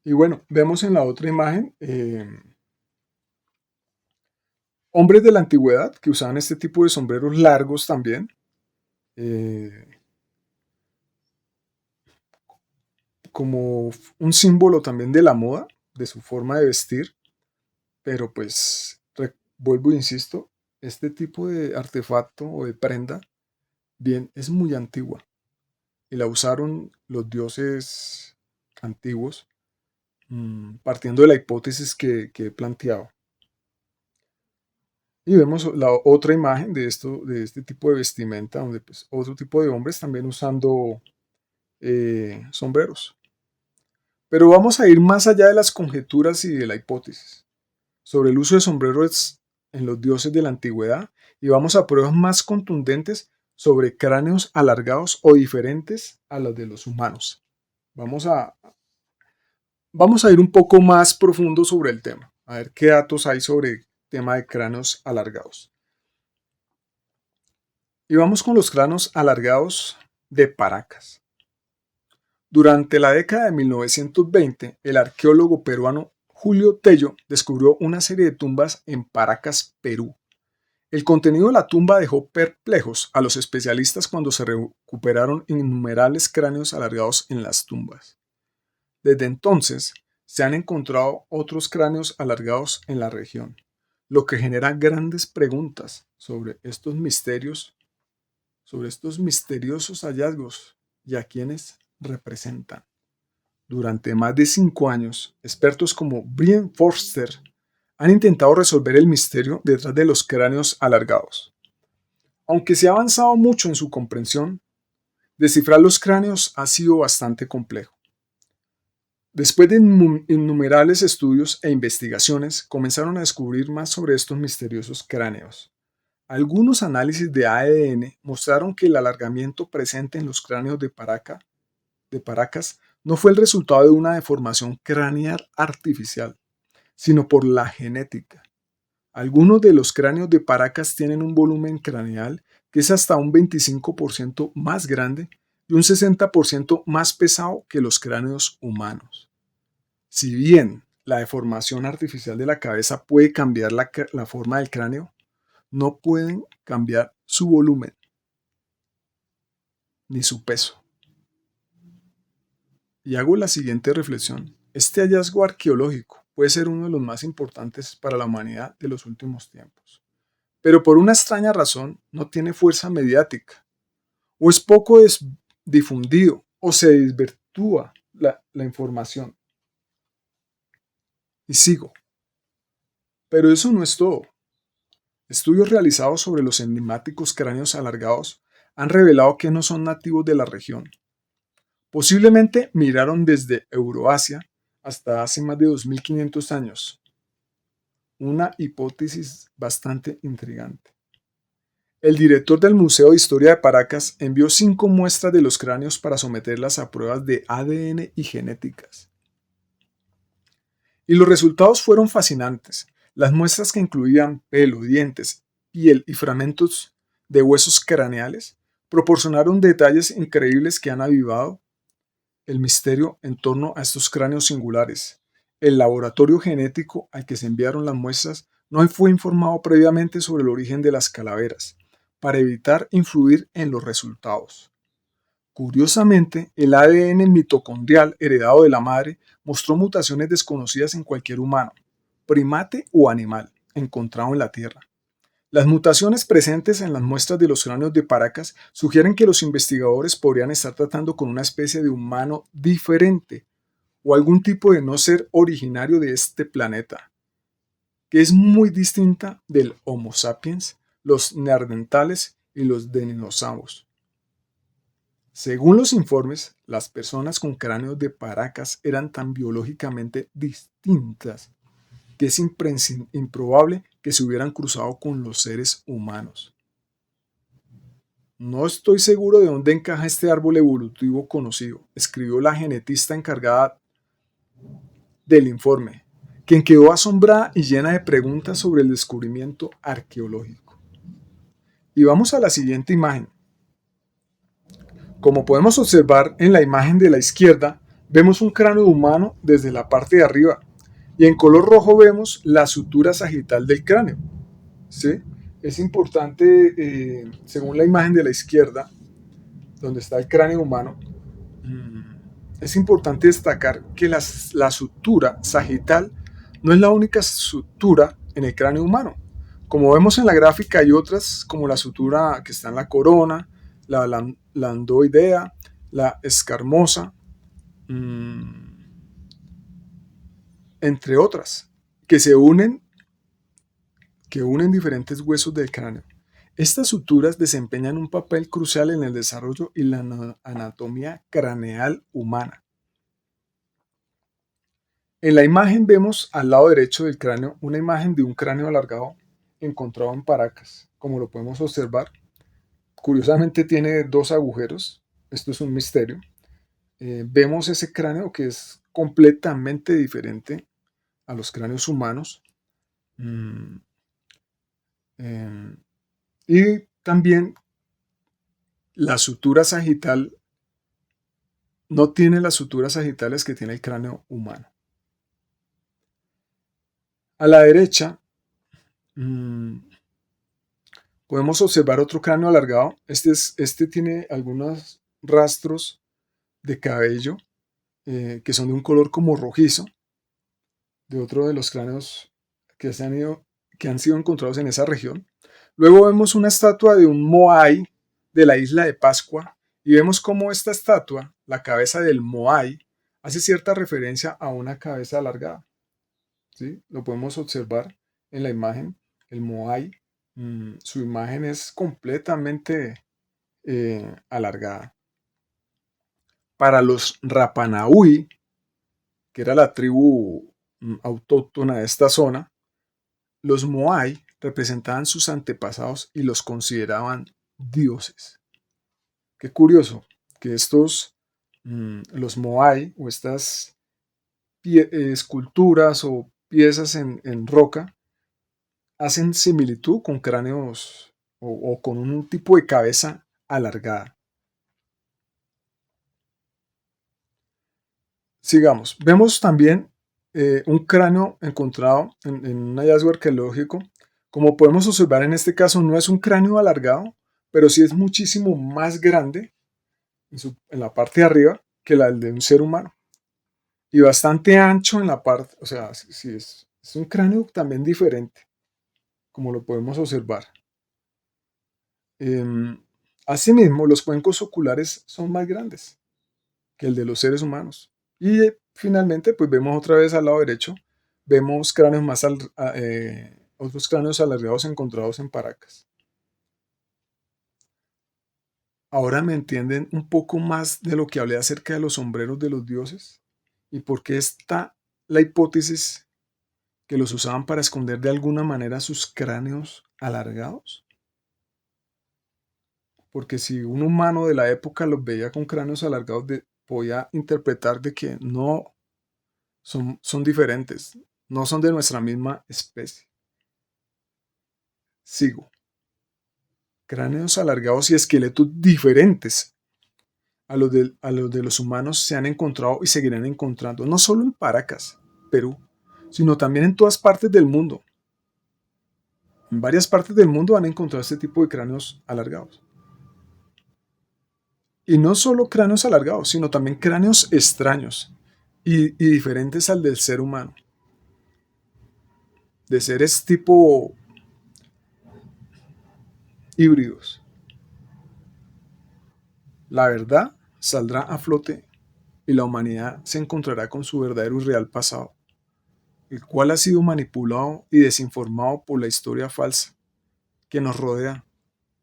Y bueno, vemos en la otra imagen hombres de la antigüedad que usaban este tipo de sombreros largos también, eh, como un símbolo también de la moda, de su forma de vestir, pero pues vuelvo e insisto, este tipo de artefacto o de prenda, bien, es muy antigua y la usaron los dioses antiguos, partiendo de la hipótesis que he planteado. Y vemos la otra imagen de este tipo de vestimenta, donde pues, otro tipo de hombres también usando sombreros. Pero vamos a ir más allá de las conjeturas y de la hipótesis sobre el uso de sombreros en los dioses de la antigüedad y vamos a pruebas más contundentes sobre cráneos alargados o diferentes a los de los humanos. Vamos a, vamos a ir un poco más profundo sobre el tema, a ver qué datos hay sobre el tema de cráneos alargados. Y vamos con los cráneos alargados de Paracas. Durante la década de 1920, el arqueólogo peruano Julio Tello descubrió una serie de tumbas en Paracas, Perú. El contenido de la tumba dejó perplejos a los especialistas cuando se recuperaron innumerables cráneos alargados en las tumbas. Desde entonces, se han encontrado otros cráneos alargados en la región, lo que genera grandes preguntas sobre estos misteriosos hallazgos y a quienes representan. Durante más de 5 años, expertos como Brian Forster han intentado resolver el misterio detrás de los cráneos alargados. Aunque se ha avanzado mucho en su comprensión, descifrar los cráneos ha sido bastante complejo. Después de innumerables estudios e investigaciones, comenzaron a descubrir más sobre estos misteriosos cráneos. Algunos análisis de ADN mostraron que el alargamiento presente en los cráneos de Paracas no fue el resultado de una deformación craneal artificial, sino por la genética. Algunos de los cráneos de Paracas tienen un volumen craneal que es hasta un 25% más grande y un 60% más pesado que los cráneos humanos. Si bien la deformación artificial de la cabeza puede cambiar la forma del cráneo, no pueden cambiar su volumen ni su peso. Y hago la siguiente reflexión. Este hallazgo arqueológico puede ser uno de los más importantes para la humanidad de los últimos tiempos, pero por una extraña razón no tiene fuerza mediática, o es poco difundido, o se desvirtúa la información. Y sigo. Pero eso no es todo. Estudios realizados sobre los enigmáticos cráneos alargados han revelado que no son nativos de la región. Posiblemente migraron desde Euroasia hasta hace más de 2500 años. Una hipótesis bastante intrigante. El director del Museo de Historia de Paracas envió 5 muestras de los cráneos para someterlas a pruebas de ADN y genéticas. Y los resultados fueron fascinantes. Las muestras que incluían pelo, dientes, piel y fragmentos de huesos craneales proporcionaron detalles increíbles que han avivado el misterio en torno a estos cráneos singulares. El laboratorio genético al que se enviaron las muestras no fue informado previamente sobre el origen de las calaveras, para evitar influir en los resultados. Curiosamente, el ADN mitocondrial heredado de la madre mostró mutaciones desconocidas en cualquier humano, primate o animal encontrado en la Tierra. Las mutaciones presentes en las muestras de los cráneos de Paracas sugieren que los investigadores podrían estar tratando con una especie de humano diferente o algún tipo de no ser originario de este planeta, que es muy distinta del Homo sapiens, los neandertales y los dinosaurios. Según los informes, las personas con cráneos de Paracas eran tan biológicamente distintas que es improbable que se hubieran cruzado con los seres humanos. No estoy seguro de dónde encaja este árbol evolutivo conocido, escribió la genetista encargada del informe, quien quedó asombrada y llena de preguntas sobre el descubrimiento arqueológico. Y vamos a la siguiente imagen. Como podemos observar en la imagen de la izquierda, vemos un cráneo humano desde la parte de arriba y en color rojo vemos la sutura sagital del cráneo. ¿Sí? Es importante, según la imagen de la izquierda, donde está el cráneo humano, es importante destacar que la sutura sagital no es la única sutura en el cráneo humano. Como vemos en la gráfica, hay otras como la sutura que está en la corona, la landoidea, la escamosa, entre otras, que unen diferentes huesos del cráneo. Estas suturas desempeñan un papel crucial en el desarrollo y la anatomía craneal humana. En la imagen vemos al lado derecho del cráneo una imagen de un cráneo alargado encontrado en Paracas. Como lo podemos observar, curiosamente tiene dos agujeros. Esto es un misterio. Vemos ese cráneo que es completamente diferente a los cráneos humanos. Y también la sutura sagital no tiene las suturas sagitales que tiene el cráneo humano. A la derecha podemos observar otro cráneo alargado. Este tiene algunos rastros de cabello que son de un color como rojizo, de otro de los cráneos que han sido encontrados en esa región. Luego vemos una estatua de un Moai de la isla de Pascua y vemos cómo esta estatua, la cabeza del Moai, hace cierta referencia a una cabeza alargada. ¿Sí? Lo podemos observar en la imagen, el Moai, su imagen es completamente alargada. Para los Rapanui, que era la tribu autóctona de esta zona, los Moai representaban sus antepasados y los consideraban dioses. Qué curioso que los Moai o estas esculturas o piezas en roca hacen similitud con cráneos o con un tipo de cabeza alargada. Sigamos. Vemos también un cráneo encontrado en un hallazgo arqueológico. Como podemos observar en este caso, no es un cráneo alargado, pero sí es muchísimo más grande en la parte de arriba que la de un ser humano. Y bastante ancho en la parte, o sea, sí es un cráneo también diferente, como lo podemos observar. Asimismo, los cuencos oculares son más grandes que el de los seres humanos. Y finalmente, pues vemos otra vez al lado derecho, vemos otros cráneos alargados encontrados en Paracas. Ahora me entienden un poco más de lo que hablé acerca de los sombreros de los dioses y por qué está la hipótesis que los usaban para esconder de alguna manera sus cráneos alargados. Porque si un humano de la época los veía con cráneos alargados, podía interpretar de que no son diferentes, no son de nuestra misma especie. Sigo. Cráneos alargados y esqueletos diferentes a los de los humanos se han encontrado y seguirán encontrando, no solo en Paracas, Perú, sino también en todas partes del mundo. En varias partes del mundo han encontrado este tipo de cráneos alargados. Y no solo cráneos alargados, sino también cráneos extraños y diferentes al del ser humano. De seres tipo híbridos. La verdad saldrá a flote y la humanidad se encontrará con su verdadero y real pasado, el cual ha sido manipulado y desinformado por la historia falsa que nos rodea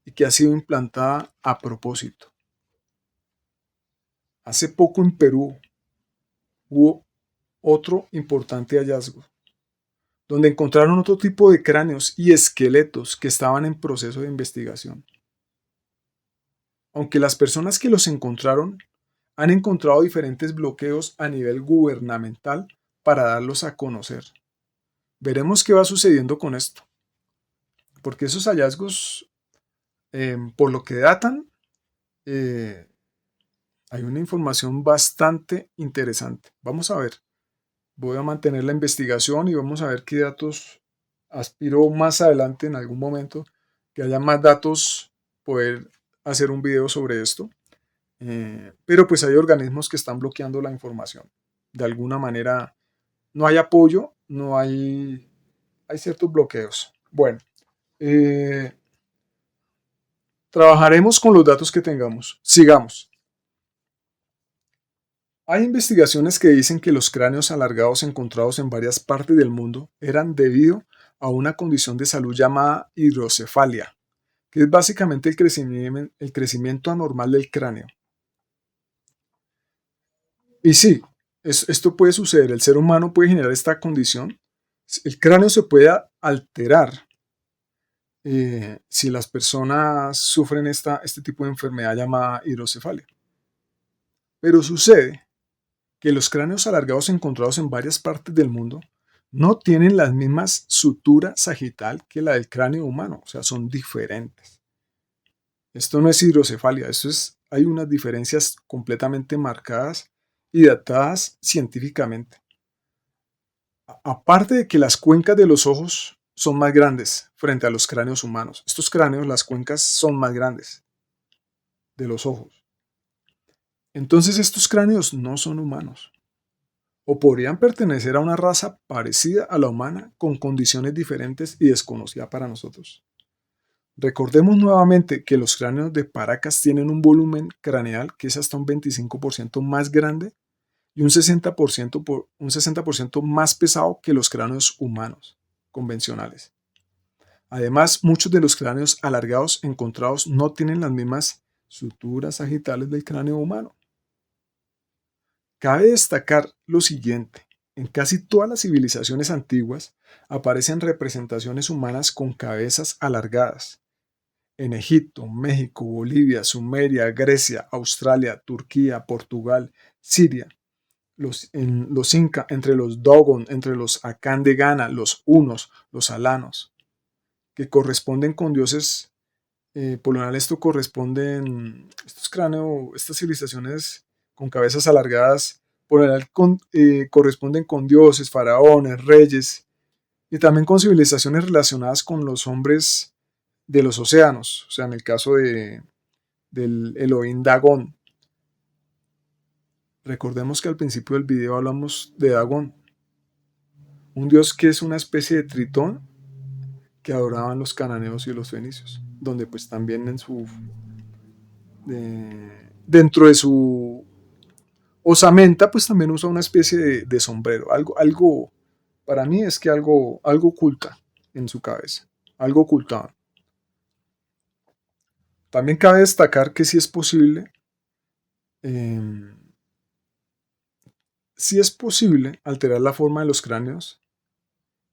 y que ha sido implantada a propósito. Hace poco en Perú hubo otro importante hallazgo, donde encontraron otro tipo de cráneos y esqueletos que estaban en proceso de investigación. Aunque las personas que los encontraron han encontrado diferentes bloqueos a nivel gubernamental para darlos a conocer. Veremos qué va sucediendo con esto, porque esos hallazgos, por lo que datan, eh, hay una información bastante interesante. Vamos a ver, voy a mantener la investigación y vamos a ver qué datos aspiro más adelante en algún momento, que haya más datos, poder hacer un video sobre esto. Pero pues hay organismos que están bloqueando la información. De alguna manera no hay apoyo, hay ciertos bloqueos. Bueno, eh, trabajaremos con los datos que tengamos. Sigamos. Hay investigaciones que dicen que los cráneos alargados encontrados en varias partes del mundo eran debido a una condición de salud llamada hidrocefalia, que es básicamente el crecimiento anormal del cráneo. Y sí, esto puede suceder, el ser humano puede generar esta condición, el cráneo se puede alterar si las personas sufren este tipo de enfermedad llamada hidrocefalia. Pero sucede que los cráneos alargados encontrados en varias partes del mundo no tienen las mismas sutura sagital que la del cráneo humano, o sea, son diferentes. Esto no es hidrocefalia, hay unas diferencias completamente marcadas y datadas científicamente. Aparte de que las cuencas de los ojos son más grandes frente a los cráneos humanos. Estos cráneos, las cuencas son más grandes de los ojos. Entonces estos cráneos no son humanos. O podrían pertenecer a una raza parecida a la humana con condiciones diferentes y desconocida para nosotros. Recordemos nuevamente que los cráneos de Paracas tienen un volumen craneal que es hasta un 25% más grande y un 60% más pesado que los cráneos humanos convencionales. Además, muchos de los cráneos alargados encontrados no tienen las mismas suturas sagitales del cráneo humano. Cabe destacar lo siguiente: en casi todas las civilizaciones antiguas aparecen representaciones humanas con cabezas alargadas. En Egipto, México, Bolivia, Sumeria, Grecia, Australia, Turquía, Portugal, Siria, los Inca, entre los Dogon, entre los Akan de Ghana, los Hunos, los Alanos, que corresponden con dioses, por lo general esto corresponden, estos cráneos, estas civilizaciones con cabezas alargadas, por lo general corresponden con dioses, faraones, reyes, y también con civilizaciones relacionadas con los hombres de los océanos, o sea, en el caso del Elohim Dagón. Recordemos que al principio del video hablamos de Dagón, un dios que es una especie de tritón que adoraban los cananeos y los fenicios, donde pues también dentro de su osamenta pues también usa una especie de sombrero, algo, para mí es que algo oculta en su cabeza, algo ocultado. También cabe destacar que eh, sí es posible alterar la forma de los cráneos,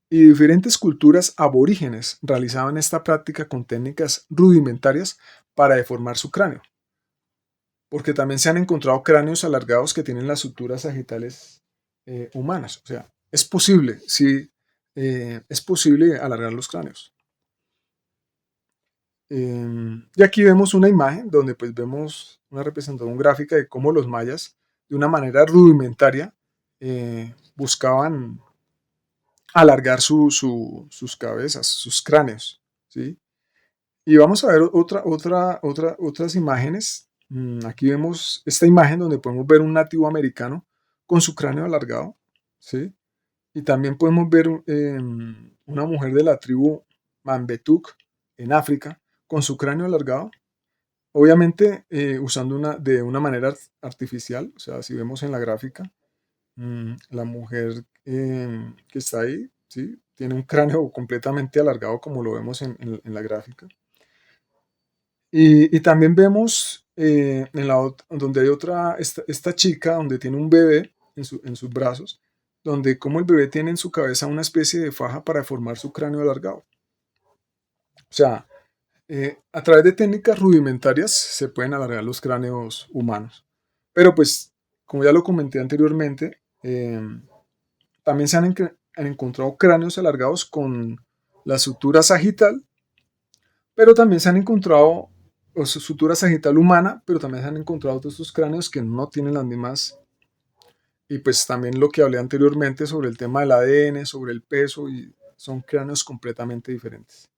y diferentes culturas aborígenes realizaban esta práctica con técnicas rudimentarias para deformar su cráneo, porque también se han encontrado cráneos alargados que tienen las suturas sagitales humanas. O sea, es posible, sí, es posible alargar los cráneos. Y aquí vemos una imagen donde pues vemos una representación gráfica de cómo los mayas, de una manera rudimentaria, buscaban alargar sus cabezas, sus cráneos, ¿sí? Y vamos a ver otras imágenes. Aquí vemos esta imagen donde podemos ver un nativo americano con su cráneo alargado, ¿sí? Y también podemos ver una mujer de la tribu Mambetuk en África con su cráneo alargado, obviamente usando de una manera artificial. O sea, si vemos en la gráfica, la mujer que está ahí, ¿sí? Tiene un cráneo completamente alargado como lo vemos en la gráfica. Y también vemos donde hay esta chica, donde tiene un bebé en sus brazos, donde como el bebé tiene en su cabeza una especie de faja para formar su cráneo alargado. O sea, a través de técnicas rudimentarias se pueden alargar los cráneos humanos. Pero pues, como ya lo comenté anteriormente, también han encontrado cráneos alargados con la sutura sagital, pero también se han encontrado sutura sagital humana, pero también se han encontrado otros estos cráneos que no tienen las mismas. Y pues también lo que hablé anteriormente sobre el tema del ADN, sobre el peso, y son cráneos completamente diferentes.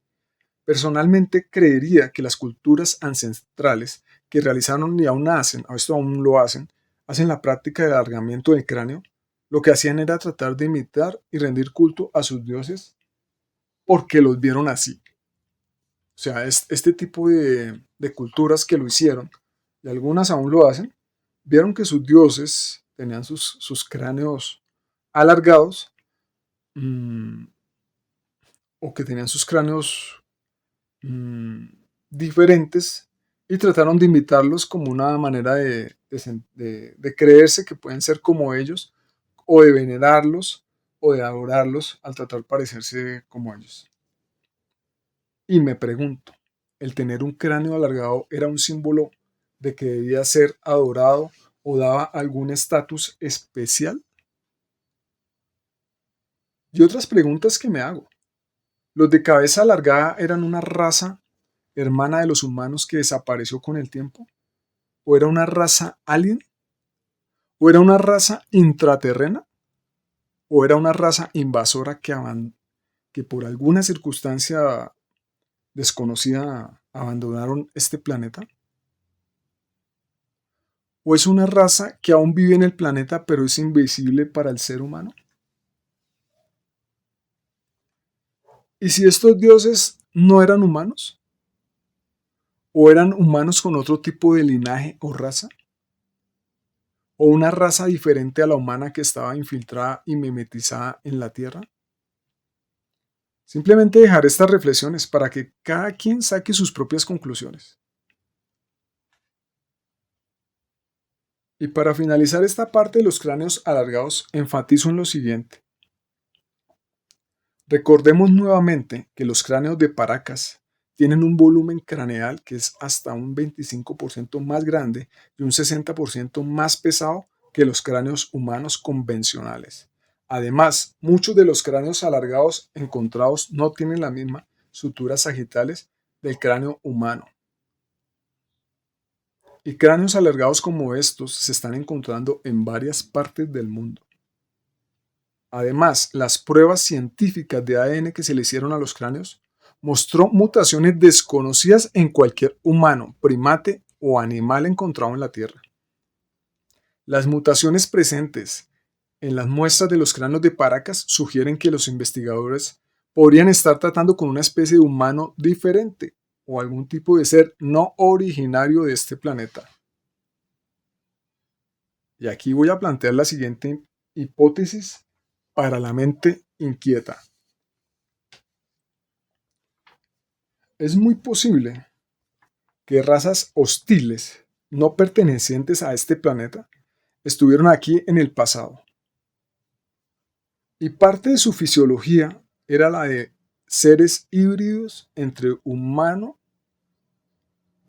Personalmente creería que las culturas ancestrales que realizaron y aún hacen, a esto aún lo hacen la práctica del alargamiento del cráneo, lo que hacían era tratar de imitar y rendir culto a sus dioses porque los vieron así. O sea, este tipo de culturas que lo hicieron, y algunas aún lo hacen, vieron que sus dioses tenían sus cráneos alargados, mmm, o que tenían sus cráneos mmm, diferentes, y trataron de imitarlos como una manera de creerse que pueden ser como ellos, o de venerarlos, o de adorarlos al tratar de parecerse como ellos. Y me pregunto, ¿el tener un cráneo alargado era un símbolo de que debía ser adorado o daba algún estatus especial? Y otras preguntas que me hago. ¿Los de cabeza alargada eran una raza hermana de los humanos que desapareció con el tiempo? ¿O era una raza alien? ¿O era una raza intraterrena? ¿O era una raza invasora que por alguna circunstancia desconocida abandonaron este planeta? ¿O es una raza que aún vive en el planeta pero es invisible para el ser humano? ¿Y si estos dioses no eran humanos? ¿O eran humanos con otro tipo de linaje o raza? ¿O una raza diferente a la humana que estaba infiltrada y mimetizada en la Tierra? Simplemente dejar estas reflexiones para que cada quien saque sus propias conclusiones. Y para finalizar esta parte de los cráneos alargados, enfatizo en lo siguiente. Recordemos nuevamente que los cráneos de Paracas tienen un volumen craneal que es hasta un 25% más grande y un 60% más pesado que los cráneos humanos convencionales. Además, muchos de los cráneos alargados encontrados no tienen la misma suturas sagitales del cráneo humano. Y cráneos alargados como estos se están encontrando en varias partes del mundo. Además, las pruebas científicas de ADN que se le hicieron a los cráneos mostró mutaciones desconocidas en cualquier humano, primate o animal encontrado en la Tierra. Las mutaciones presentes en las muestras de los cráneos de Paracas sugieren que los investigadores podrían estar tratando con una especie de humano diferente o algún tipo de ser no originario de este planeta. Y aquí voy a plantear la siguiente hipótesis para la mente inquieta. Es muy posible que razas hostiles no pertenecientes a este planeta estuvieron aquí en el pasado. Y parte de su fisiología era la de seres híbridos entre humano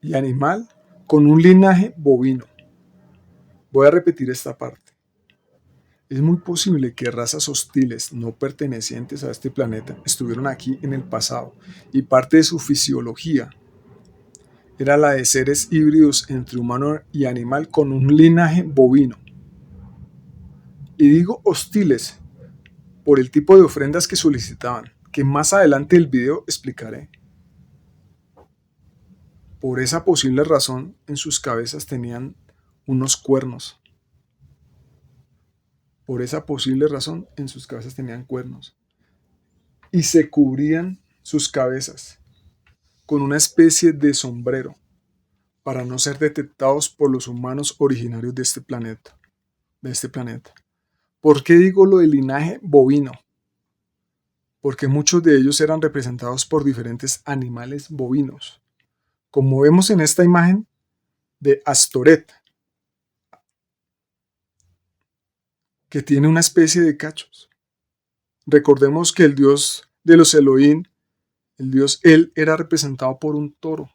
y animal con un linaje bovino. Voy a repetir esta parte. Es muy posible que razas hostiles no pertenecientes a este planeta estuvieron aquí en el pasado y parte de su fisiología era la de seres híbridos entre humano y animal con un linaje bovino. Y digo hostiles por el tipo de ofrendas que solicitaban, que más adelante del video explicaré. Por esa posible razón, en sus cabezas tenían unos cuernos. Por esa posible razón, en sus cabezas tenían cuernos. Y se cubrían sus cabezas con una especie de sombrero para no ser detectados por los humanos originarios de este planeta. ¿Por qué digo lo del linaje bovino? Porque muchos de ellos eran representados por diferentes animales bovinos, como vemos en esta imagen de Astoret. que tiene una especie de cachos. Recordemos que el dios de los Elohim, el dios El, era representado por un toro,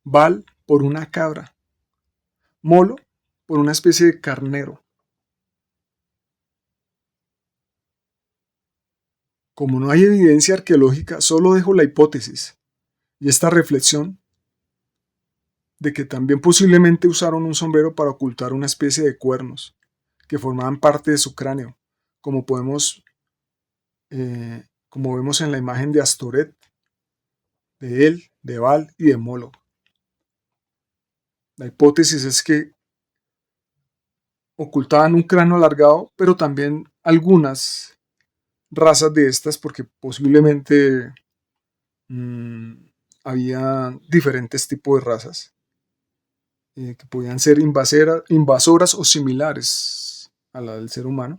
Baal por una cabra, Molo por una especie de carnero. Como no hay evidencia arqueológica, solo dejo la hipótesis y esta reflexión de que también posiblemente usaron un sombrero para ocultar una especie de cuernos que formaban parte de su cráneo, como como vemos en la imagen de Astoret, de El, de Baal y de Molo. La hipótesis es que ocultaban un cráneo alargado, pero también algunas razas de estas, porque posiblemente mmm, había diferentes tipos de razas que podían ser invasoras o similares a la del ser humano,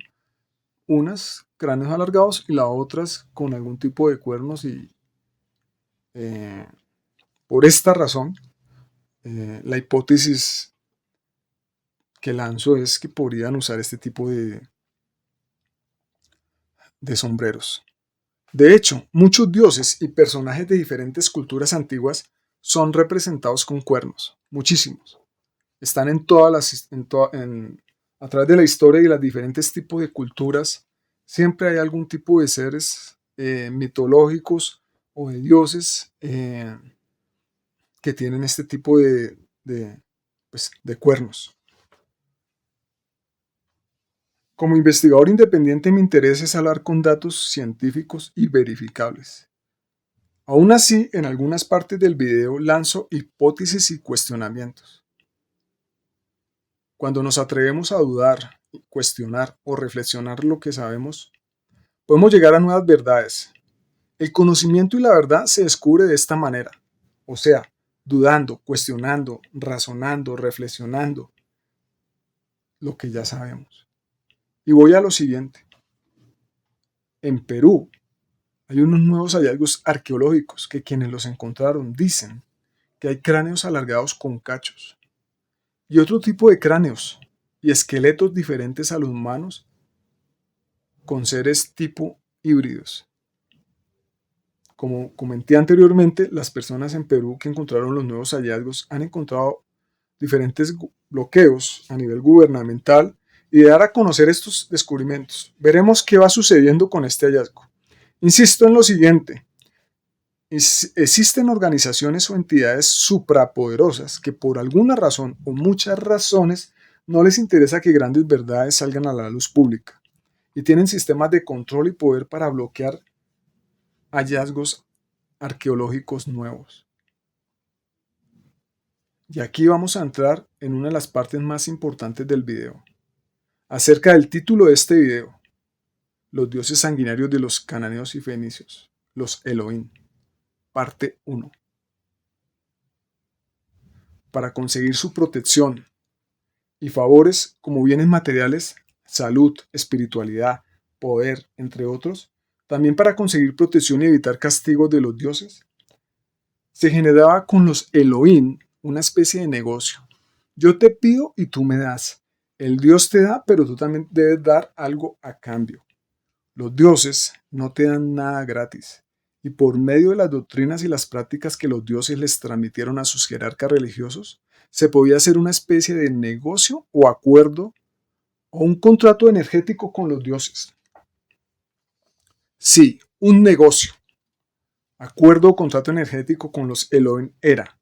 unas cráneos alargados y las otras con algún tipo de cuernos y eh, por esta razón la hipótesis que lanzo es que podrían usar este tipo de sombreros. De hecho, muchos dioses y personajes de diferentes culturas antiguas son representados con cuernos, muchísimos. Están en todas a través de la historia y los diferentes tipos de culturas, siempre hay algún tipo de seres mitológicos o de dioses que tienen este tipo de cuernos. Como investigador independiente, mi interés es hablar con datos científicos y verificables. Aún así, en algunas partes del video lanzo hipótesis y cuestionamientos. Cuando nos atrevemos a dudar, cuestionar o reflexionar lo que sabemos, podemos llegar a nuevas verdades. El conocimiento y la verdad se descubre de esta manera, o sea, dudando, cuestionando, razonando, reflexionando lo que ya sabemos. Y voy a lo siguiente. En Perú hay unos nuevos hallazgos arqueológicos que quienes los encontraron dicen que hay cráneos alargados con cachos y otro tipo de cráneos y esqueletos diferentes a los humanos con seres tipo híbridos. Como comenté anteriormente, las personas en Perú que encontraron los nuevos hallazgos han encontrado diferentes bloqueos a nivel gubernamental y de dar a conocer estos descubrimientos. Veremos qué va sucediendo con este hallazgo. Insisto en lo siguiente. Existen organizaciones o entidades suprapoderosas que por alguna razón o muchas razones no les interesa que grandes verdades salgan a la luz pública y tienen sistemas de control y poder para bloquear hallazgos arqueológicos nuevos. Y aquí vamos a entrar en una de las partes más importantes del video, acerca del título de este video, los dioses sanguinarios de los cananeos y fenicios, los Elohim, parte 1. Para conseguir su protección y favores como bienes materiales, salud, espiritualidad, poder, entre otros, también para conseguir protección y evitar castigos de los dioses, se generaba con los Elohim una especie de negocio. Yo te pido y tú me das. El Dios te da, pero tú también debes dar algo a cambio. Los dioses no te dan nada gratis. Y por medio de las doctrinas y las prácticas que los dioses les transmitieron a sus jerarcas religiosos, se podía hacer una especie de negocio o acuerdo o un contrato energético con los dioses. Sí, un negocio. Acuerdo o contrato energético con los Elohim era: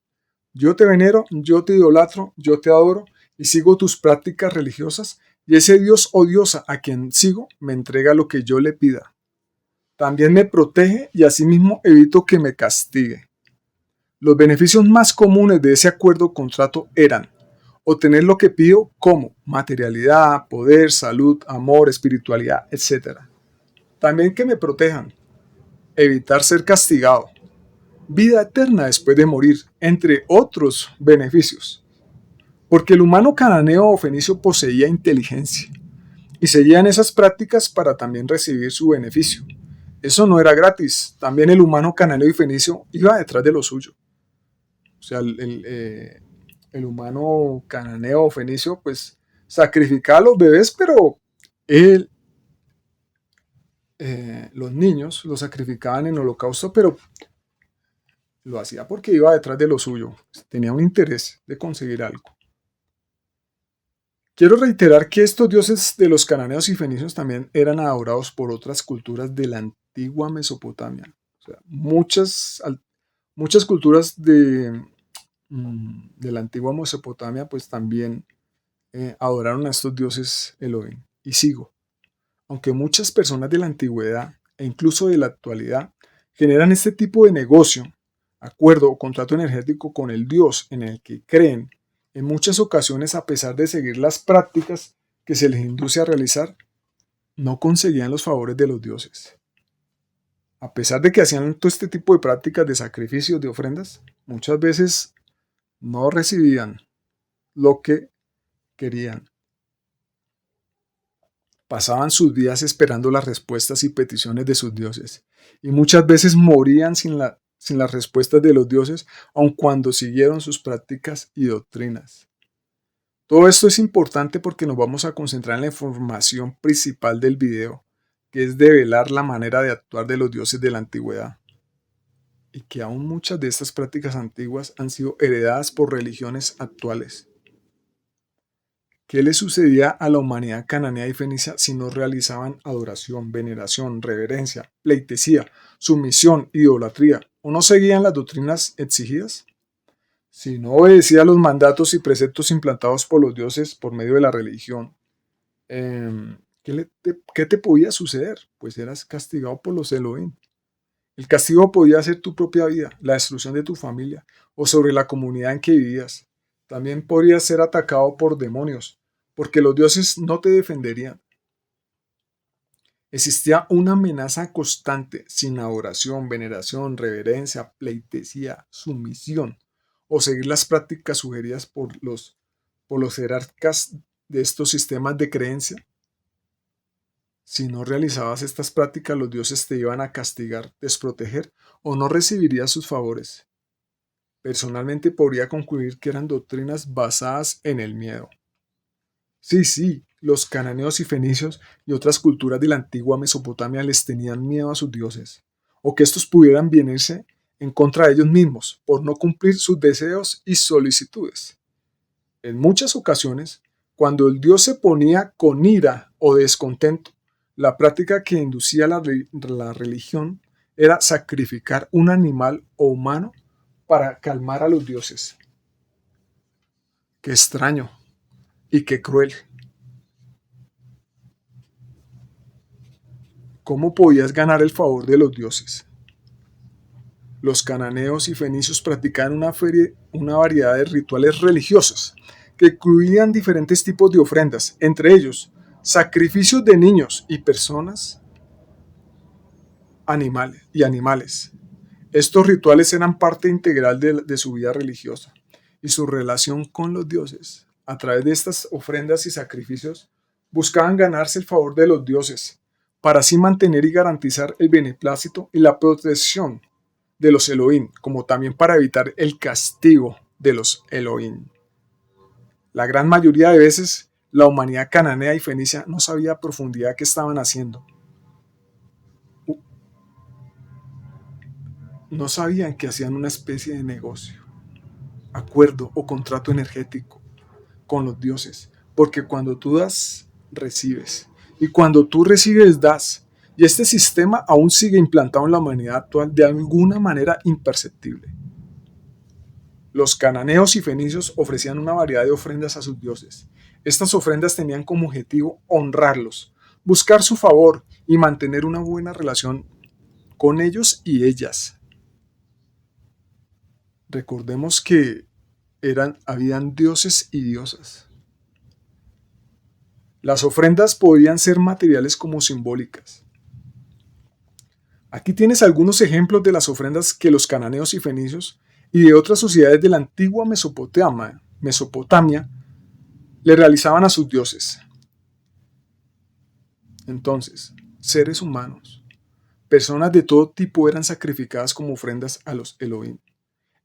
yo te venero, yo te idolatro, yo te adoro y sigo tus prácticas religiosas y ese dios o diosa a quien sigo me entrega lo que yo le pida. También me protege y asimismo evito que me castigue. Los beneficios más comunes de ese acuerdo o contrato eran obtener lo que pido como materialidad, poder, salud, amor, espiritualidad, etc. También que me protejan, evitar ser castigado, vida eterna después de morir, entre otros beneficios. Porque el humano cananeo o fenicio poseía inteligencia y seguían esas prácticas para también recibir su beneficio. Eso no era gratis, también el humano cananeo y fenicio iba detrás de lo suyo. O sea, el humano cananeo o fenicio pues sacrificaba a los bebés, pero Él, los niños los sacrificaban en holocausto, pero lo hacía porque iba detrás de lo suyo. Tenía un interés de conseguir algo. Quiero reiterar que estos dioses de los cananeos y fenicios también eran adorados por otras culturas de la antigua Mesopotamia. O sea, muchas culturas de la antigua Mesopotamia pues también adoraron a estos dioses Elohim. Y sigo. Aunque muchas personas de la antigüedad e incluso de la actualidad generan este tipo de negocio, acuerdo o contrato energético con el Dios en el que creen, en muchas ocasiones, a pesar de seguir las prácticas que se les induce a realizar, no conseguían los favores de los dioses. A pesar de que hacían todo este tipo de prácticas de sacrificios, de ofrendas, muchas veces no recibían lo que querían. Pasaban sus días esperando las respuestas y peticiones de sus dioses, y muchas veces morían sin las respuestas de los dioses, aun cuando siguieron sus prácticas y doctrinas. Todo esto es importante porque nos vamos a concentrar en la información principal del video, que es develar la manera de actuar de los dioses de la antigüedad, y que aún muchas de estas prácticas antiguas han sido heredadas por religiones actuales. ¿Qué le sucedía a la humanidad cananea y fenicia si no realizaban adoración, veneración, reverencia, pleitesía, sumisión, idolatría o no seguían las doctrinas exigidas? Si no obedecía los mandatos y preceptos implantados por los dioses por medio de la religión, ¿qué te podía suceder? Pues eras castigado por los Elohim. El castigo podía ser tu propia vida, la destrucción de tu familia o sobre la comunidad en que vivías. También podrías ser atacado por demonios, porque los dioses no te defenderían. Existía una amenaza constante sin adoración, veneración, reverencia, pleitesía, sumisión o seguir las prácticas sugeridas por los jerarcas de estos sistemas de creencia. Si no realizabas estas prácticas, los dioses te iban a castigar, desproteger o no recibirías sus favores. Personalmente podría concluir que eran doctrinas basadas en el miedo. Sí, los cananeos y fenicios y otras culturas de la antigua Mesopotamia les tenían miedo a sus dioses, o que estos pudieran venirse en contra de ellos mismos por no cumplir sus deseos y solicitudes. En muchas ocasiones, cuando el dios se ponía con ira o descontento, la práctica que inducía la religión era sacrificar un animal o humano para calmar a los dioses. Qué extraño y qué cruel. ¿Cómo podías ganar el favor de los dioses? Los cananeos y fenicios practicaban una variedad de rituales religiosos que incluían diferentes tipos de ofrendas, entre ellos sacrificios de niños y personas, animales. Estos rituales eran parte integral de su vida religiosa y su relación con los dioses. A través de estas ofrendas y sacrificios buscaban ganarse el favor de los dioses para así mantener y garantizar el beneplácito y la protección de los Elohim, como también para evitar el castigo de los Elohim. La gran mayoría de veces, la humanidad cananea y fenicia no sabía a profundidad qué estaban haciendo. No sabían que hacían una especie de negocio, acuerdo o contrato energético con los dioses, porque cuando tú das, recibes, y cuando tú recibes, das, y este sistema aún sigue implantado en la humanidad actual de alguna manera imperceptible. Los cananeos y fenicios ofrecían una variedad de ofrendas a sus dioses. Estas ofrendas tenían como objetivo honrarlos, buscar su favor y mantener una buena relación con ellos y ellas. Recordemos que habían dioses y diosas. Las ofrendas podían ser materiales como simbólicas. Aquí tienes algunos ejemplos de las ofrendas que los cananeos y fenicios y de otras sociedades de la antigua Mesopotamia le realizaban a sus dioses. Entonces, seres humanos, personas de todo tipo eran sacrificadas como ofrendas a los Elohim.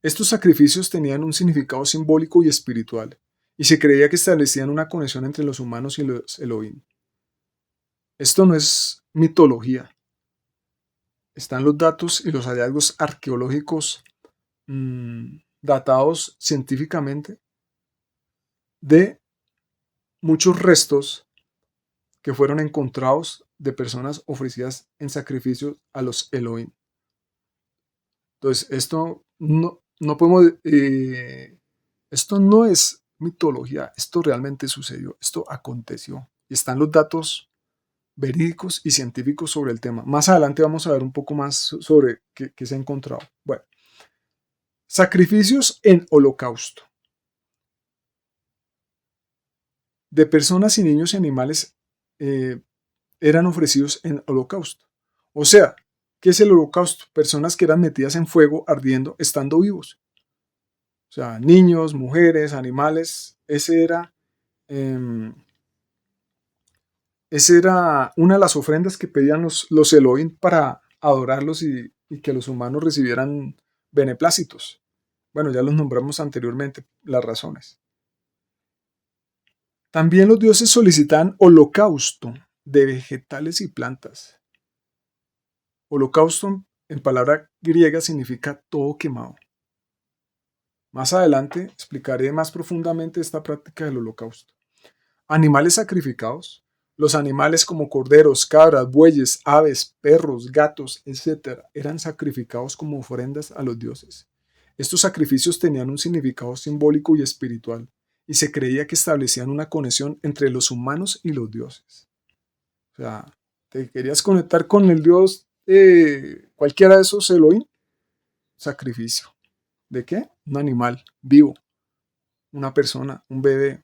Estos sacrificios tenían un significado simbólico y espiritual, y se creía que establecían una conexión entre los humanos y los Elohim. Esto no es mitología. Están los datos y los hallazgos arqueológicos datados científicamente de muchos restos que fueron encontrados de personas ofrecidas en sacrificio a los Elohim. Entonces, esto no es mitología, esto realmente sucedió, esto aconteció. Y están los datos verídicos y científicos sobre el tema. Más adelante vamos a ver un poco más sobre qué se ha encontrado. Bueno, sacrificios en holocausto. De personas y niños y animales eran ofrecidos en holocausto. O sea, ¿qué es el holocausto? Personas que eran metidas en fuego ardiendo estando vivos. O sea, niños, mujeres, animales. Esa era una de las ofrendas que pedían los Elohim para adorarlos y que los humanos recibieran beneplácitos. Bueno, ya los nombramos anteriormente, las razones. También los dioses solicitan holocausto de vegetales y plantas. Holocausto en palabra griega significa todo quemado. Más adelante explicaré más profundamente esta práctica del holocausto. Animales sacrificados. Los animales como corderos, cabras, bueyes, aves, perros, gatos, etc. eran sacrificados como ofrendas a los dioses. Estos sacrificios tenían un significado simbólico y espiritual, y se creía que establecían una conexión entre los humanos y los dioses. O sea, ¿te querías conectar con el dios cualquiera de esos Elohim? Sacrificio. ¿De qué? Un animal vivo, una persona, un bebé,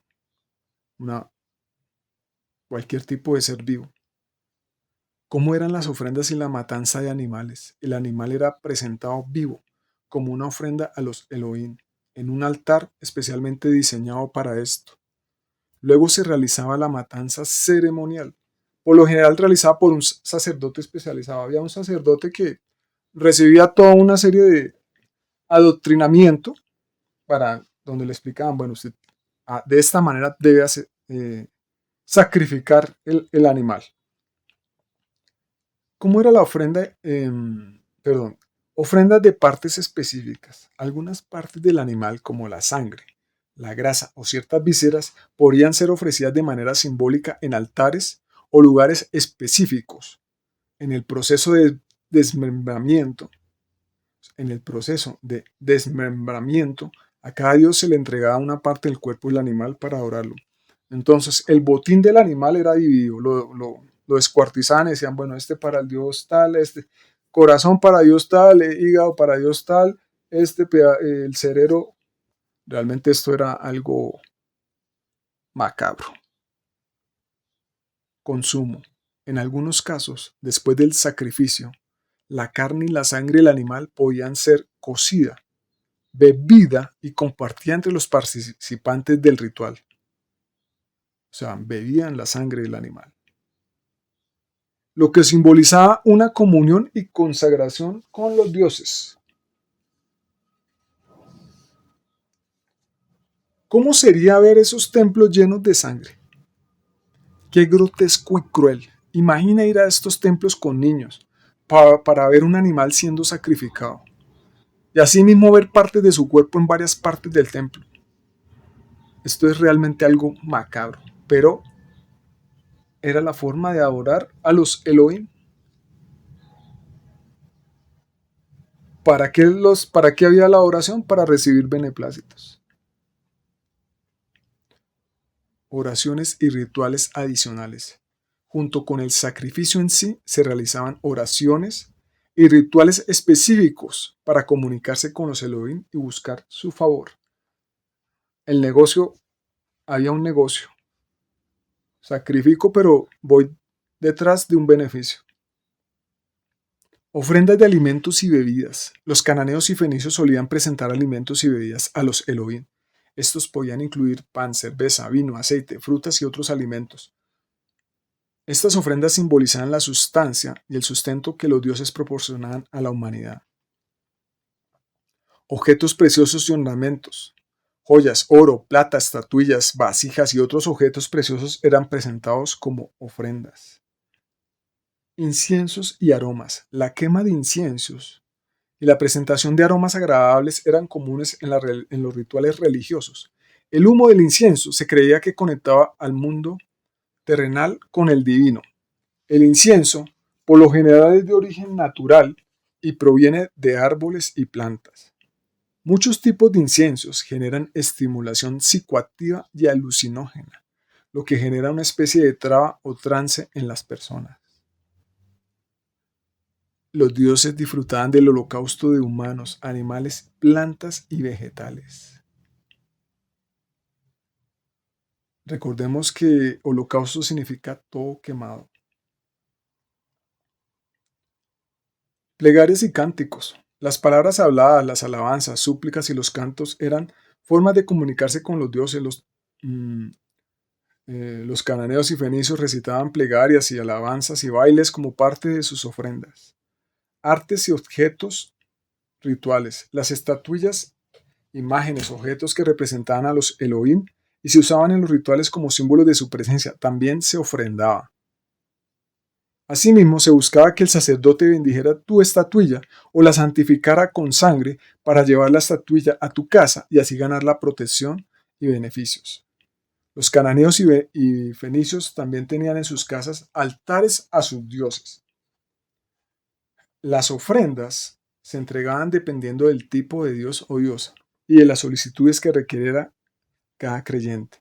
cualquier tipo de ser vivo. ¿Cómo eran las ofrendas y la matanza de animales? El animal era presentado vivo, como una ofrenda a los Elohim, en un altar especialmente diseñado para esto. Luego se realizaba la matanza ceremonial, por lo general realizada por un sacerdote especializado. Había un sacerdote que recibía toda una serie de adoctrinamiento para donde le explicaban, bueno, usted de esta manera debe sacrificar el animal. ¿Cómo era la ofrenda? Ofrendas de partes específicas. Algunas partes del animal, como la sangre, la grasa o ciertas vísceras, podrían ser ofrecidas de manera simbólica en altares o lugares específicos. En el proceso de desmembramiento, a cada dios se le entregaba una parte del cuerpo del animal para adorarlo. Entonces, el botín del animal era dividido, lo descuartizaban y decían, bueno, este para el dios tal, este corazón para dios tal, hígado para dios tal, el cerebro. Realmente esto era algo macabro. Consumo. En algunos casos, después del sacrificio, la carne y la sangre del animal podían ser cocida, bebida y compartida entre los participantes del ritual. O sea, bebían la sangre del animal, lo que simbolizaba una comunión y consagración con los dioses. ¿Cómo sería ver esos templos llenos de sangre? Qué grotesco y cruel. Imagina ir a estos templos con niños para ver un animal siendo sacrificado y asimismo ver partes de su cuerpo en varias partes del templo. Esto es realmente algo macabro, pero era la forma de adorar a los Elohim. ¿Para qué había la oración? Para recibir beneplácitos. Oraciones y rituales adicionales. Junto con el sacrificio en sí, se realizaban oraciones y rituales específicos para comunicarse con los Elohim y buscar su favor. Había un negocio. Sacrifico, pero voy detrás de un beneficio. Ofrendas de alimentos y bebidas. Los cananeos y fenicios solían presentar alimentos y bebidas a los Elohim. Estos podían incluir pan, cerveza, vino, aceite, frutas y otros alimentos. Estas ofrendas simbolizaban la sustancia y el sustento que los dioses proporcionaban a la humanidad. Objetos preciosos y ornamentos. Joyas, oro, plata, estatuillas, vasijas y otros objetos preciosos eran presentados como ofrendas. Inciensos y aromas. La quema de inciensos y la presentación de aromas agradables eran comunes en los rituales religiosos. El humo del incienso se creía que conectaba al mundo terrenal con el divino. El incienso, por lo general, es de origen natural y proviene de árboles y plantas. Muchos tipos de inciensos generan estimulación psicoactiva y alucinógena, lo que genera una especie de traba o trance en las personas. Los dioses disfrutaban del holocausto de humanos, animales, plantas y vegetales. Recordemos que holocausto significa todo quemado. Plegarias y cánticos. Las palabras habladas, las alabanzas, súplicas y los cantos eran formas de comunicarse con los dioses. Los cananeos y fenicios recitaban plegarias y alabanzas y bailes como parte de sus ofrendas. Artes y objetos rituales. Las estatuillas, imágenes, objetos que representaban a los Elohim y se usaban en los rituales como símbolos de su presencia. También se ofrendaba. Asimismo, se buscaba que el sacerdote bendijera tu estatuilla o la santificara con sangre para llevar la estatuilla a tu casa y así ganar la protección y beneficios. Los cananeos y fenicios también tenían en sus casas altares a sus dioses. Las ofrendas se entregaban dependiendo del tipo de dios o diosa y de las solicitudes que requiriera cada creyente.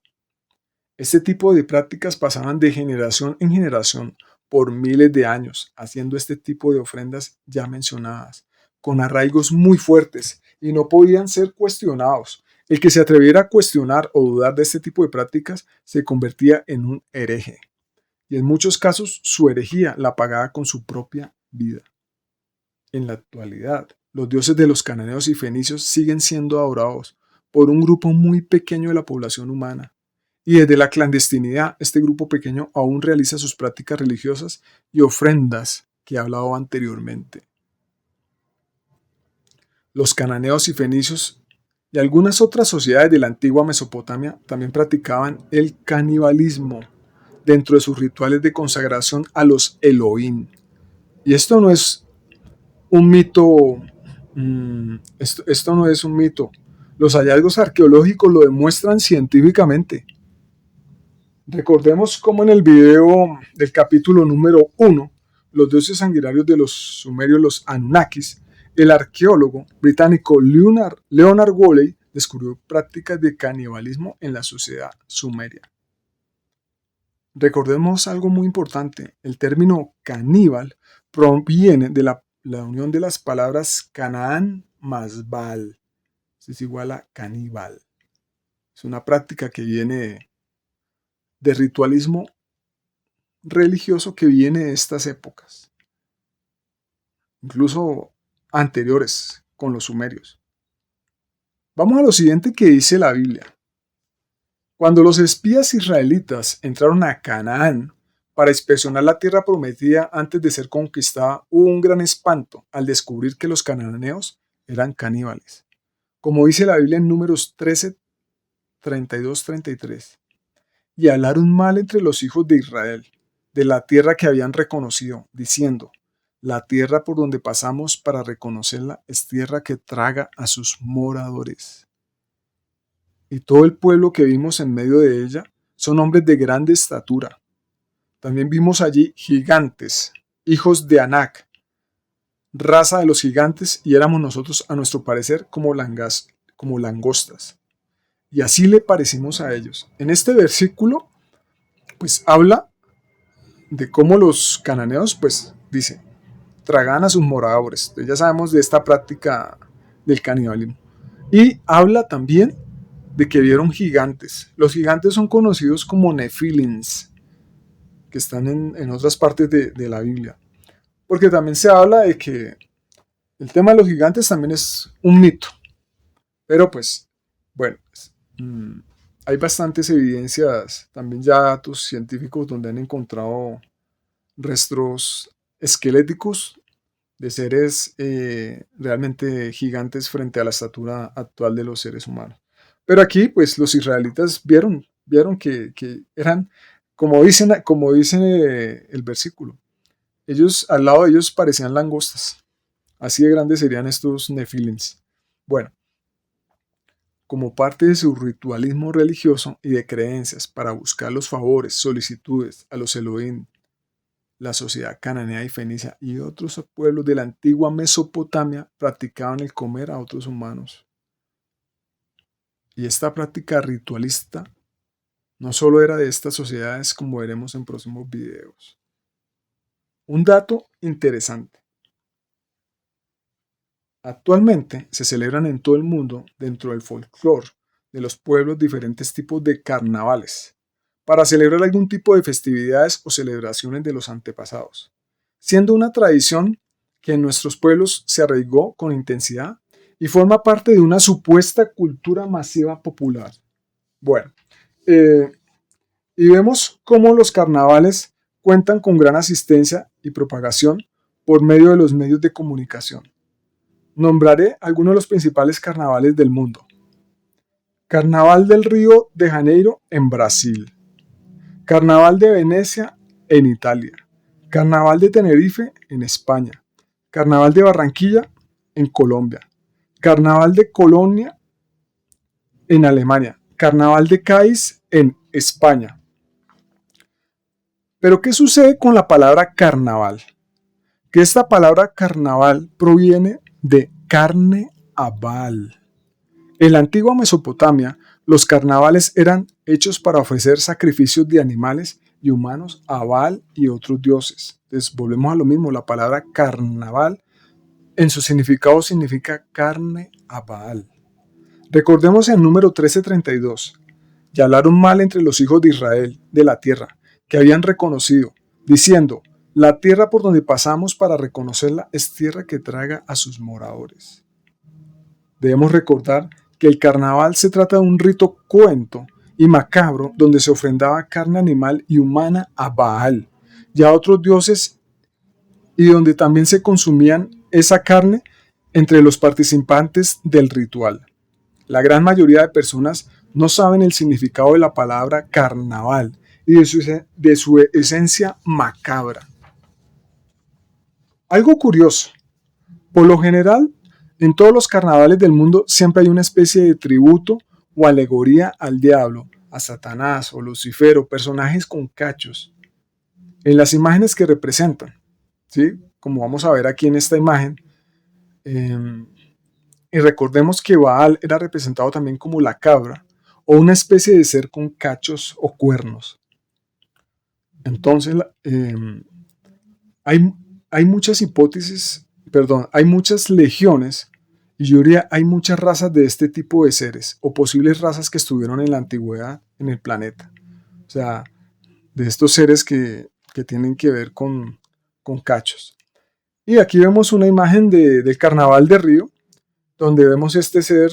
Este tipo de prácticas pasaban de generación en generación por miles de años, haciendo este tipo de ofrendas ya mencionadas, con arraigos muy fuertes y no podían ser cuestionados. El que se atreviera a cuestionar o dudar de este tipo de prácticas se convertía en un hereje, y en muchos casos su herejía la pagaba con su propia vida. En la actualidad, los dioses de los cananeos y fenicios siguen siendo adorados por un grupo muy pequeño de la población humana. Y desde la clandestinidad, este grupo pequeño aún realiza sus prácticas religiosas y ofrendas que he hablado anteriormente. Los cananeos y fenicios y algunas otras sociedades de la antigua Mesopotamia también practicaban el canibalismo dentro de sus rituales de consagración a los Elohim. Y esto no es un mito, esto no es un mito. Los hallazgos arqueológicos lo demuestran científicamente. Recordemos cómo en el video del capítulo número 1, los dioses sanguinarios de los sumerios, los Anunnakis, el arqueólogo británico Leonard Woolley descubrió prácticas de canibalismo en la sociedad sumeria. Recordemos algo muy importante, el término caníbal proviene de la unión de las palabras Canaán más Baal, es igual a caníbal. Es una práctica que viene de ritualismo religioso que viene de estas épocas, incluso anteriores con los sumerios. Vamos a lo siguiente que dice la Biblia. Cuando los espías israelitas entraron a Canaán para inspeccionar la tierra prometida antes de ser conquistada, hubo un gran espanto al descubrir que los cananeos eran caníbales. Como dice la Biblia en Números 13, 32, 33. Y hablaron mal entre los hijos de Israel de la tierra que habían reconocido, diciendo: la tierra por donde pasamos para reconocerla es tierra que traga a sus moradores. Y todo el pueblo que vimos en medio de ella son hombres de grande estatura. También vimos allí gigantes, hijos de Anac, raza de los gigantes, y éramos nosotros, a nuestro parecer, como langostas. Y así le parecimos a ellos. En este versículo, pues habla de cómo los cananeos, pues dice, tragan a sus moradores. Entonces ya sabemos de esta práctica del canibalismo. Y habla también de que vieron gigantes. Los gigantes son conocidos como nefilins, que están en otras partes de la Biblia. Porque también se habla de que el tema de los gigantes también es un mito. Pero pues, bueno, hay bastantes evidencias, también ya datos científicos donde han encontrado restos esqueléticos de seres realmente gigantes frente a la estatura actual de los seres humanos. Pero aquí, pues los israelitas vieron que eran, como dice el versículo, ellos, al lado de ellos parecían langostas. Así de grandes serían estos nefilims. Bueno, como parte de su ritualismo religioso y de creencias para buscar los favores, solicitudes a los Elohim, la sociedad cananea y fenicia y otros pueblos de la antigua Mesopotamia practicaban el comer a otros humanos. Y esta práctica ritualista no solo era de estas sociedades, como veremos en próximos videos. Un dato interesante. Actualmente se celebran en todo el mundo, dentro del folclore de los pueblos, diferentes tipos de carnavales para celebrar algún tipo de festividades o celebraciones de los antepasados, siendo una tradición que en nuestros pueblos se arraigó con intensidad y forma parte de una supuesta cultura masiva popular. Bueno, y vemos cómo los carnavales cuentan con gran asistencia y propagación por medio de los medios de comunicación. Nombraré algunos de los principales carnavales del mundo. Carnaval del Río de Janeiro en Brasil. Carnaval de Venecia en Italia. Carnaval de Tenerife en España. Carnaval de Barranquilla en Colombia. Carnaval de Colonia en Alemania. Carnaval de Cádiz en España. Pero ¿qué sucede con la palabra carnaval? Que esta palabra carnaval proviene de carne a Baal. En la antigua Mesopotamia, los carnavales eran hechos para ofrecer sacrificios de animales y humanos a Baal y otros dioses. Entonces, volvemos a lo mismo, la palabra carnaval en su significado significa carne a Baal. Recordemos en número 13:32, y hablaron mal entre los hijos de Israel de la tierra, que habían reconocido, diciendo, la tierra por donde pasamos para reconocerla es tierra que traga a sus moradores. Debemos recordar que el carnaval se trata de un rito cruento y macabro donde se ofrendaba carne animal y humana a Baal y a otros dioses, y donde también se consumían esa carne entre los participantes del ritual. La gran mayoría de personas no saben el significado de la palabra carnaval y de su esencia macabra. Algo curioso, por lo general, en todos los carnavales del mundo siempre hay una especie de tributo o alegoría al diablo, a Satanás o Lucifer o personajes con cachos en las imágenes que representan, ¿sí? Como vamos a ver aquí en esta imagen. Y recordemos que Baal era representado también como la cabra o una especie de ser con cachos o cuernos. Entonces, hay muchas hipótesis, hay muchas legiones, y yo diría hay muchas razas de este tipo de seres, o posibles razas que estuvieron en la antigüedad en el planeta. O sea, de estos seres que tienen que ver con cachos. Y aquí vemos una imagen del Carnaval de Río, donde vemos este ser,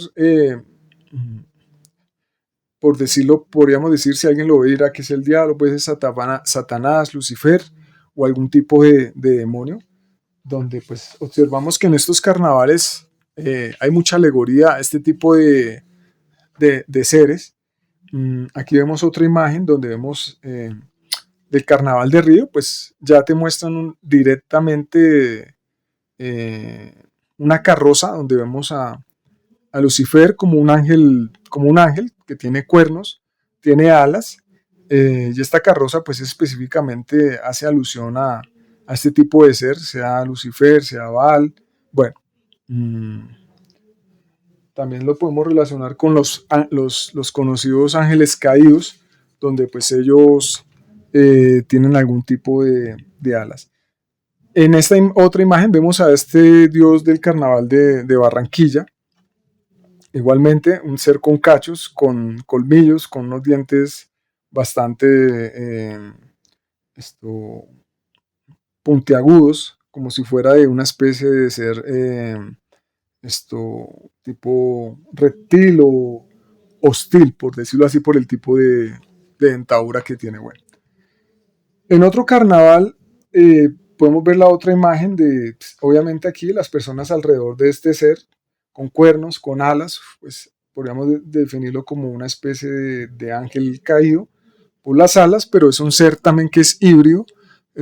por decirlo, podríamos decir, si alguien lo ve, dirá que es el diablo, pues es Satanás, Lucifer, o algún tipo de demonio, donde pues observamos que en estos carnavales hay mucha alegoría a este tipo de seres. Aquí vemos otra imagen donde vemos del Carnaval de Río, pues ya te muestran directamente una carroza donde vemos a Lucifer como un ángel que tiene cuernos, tiene alas, y esta carroza pues específicamente hace alusión a este tipo de ser, sea Lucifer, sea Baal. Bueno, también lo podemos relacionar con los conocidos ángeles caídos, donde pues ellos tienen algún tipo de alas. En esta otra imagen vemos a este dios del carnaval de Barranquilla, igualmente un ser con cachos, con colmillos, con unos dientes bastante puntiagudos, como si fuera de una especie de ser tipo reptil o hostil, por decirlo así, por el tipo de dentadura que tiene. Bueno, en otro carnaval podemos ver la otra imagen de, obviamente aquí, las personas alrededor de este ser, con cuernos, con alas, pues podríamos definirlo como una especie de ángel caído por las alas, pero es un ser también que es híbrido,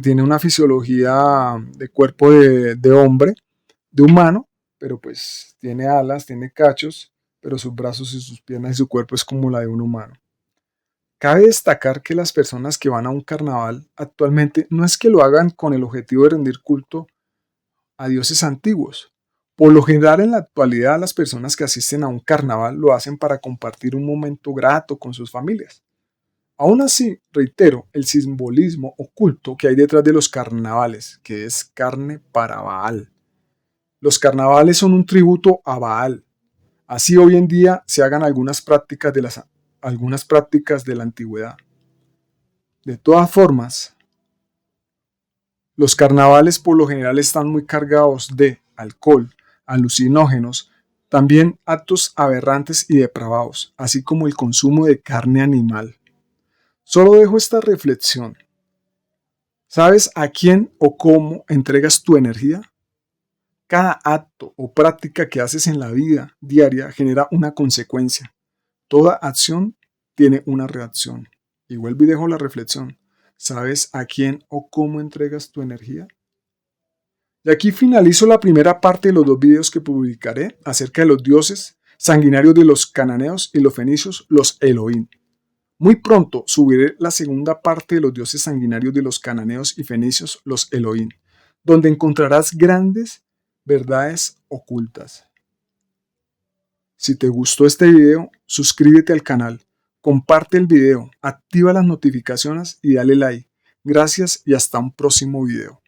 tiene una fisiología de cuerpo de hombre, de humano, pero pues tiene alas, tiene cachos, pero sus brazos y sus piernas y su cuerpo es como la de un humano. Cabe destacar que las personas que van a un carnaval actualmente no es que lo hagan con el objetivo de rendir culto a dioses antiguos. Por lo general en la actualidad las personas que asisten a un carnaval lo hacen para compartir un momento grato con sus familias. Aún así, reitero, el simbolismo oculto que hay detrás de los carnavales, que es carne para Baal. Los carnavales son un tributo a Baal. Así hoy en día se hagan algunas prácticas de la antigüedad. De todas formas, los carnavales por lo general están muy cargados de alcohol, alucinógenos, también actos aberrantes y depravados, así como el consumo de carne animal. Solo dejo esta reflexión. ¿Sabes a quién o cómo entregas tu energía? Cada acto o práctica que haces en la vida diaria genera una consecuencia. Toda acción tiene una reacción. Y vuelvo y dejo la reflexión. ¿Sabes a quién o cómo entregas tu energía? Y aquí finalizo la primera parte de los 2 videos que publicaré acerca de los dioses sanguinarios de los cananeos y los fenicios, los Elohim. Muy pronto subiré la segunda parte de los dioses sanguinarios de los cananeos y fenicios, los Elohim, donde encontrarás grandes verdades ocultas. Si te gustó este video, suscríbete al canal, comparte el video, activa las notificaciones y dale like. Gracias y hasta un próximo video.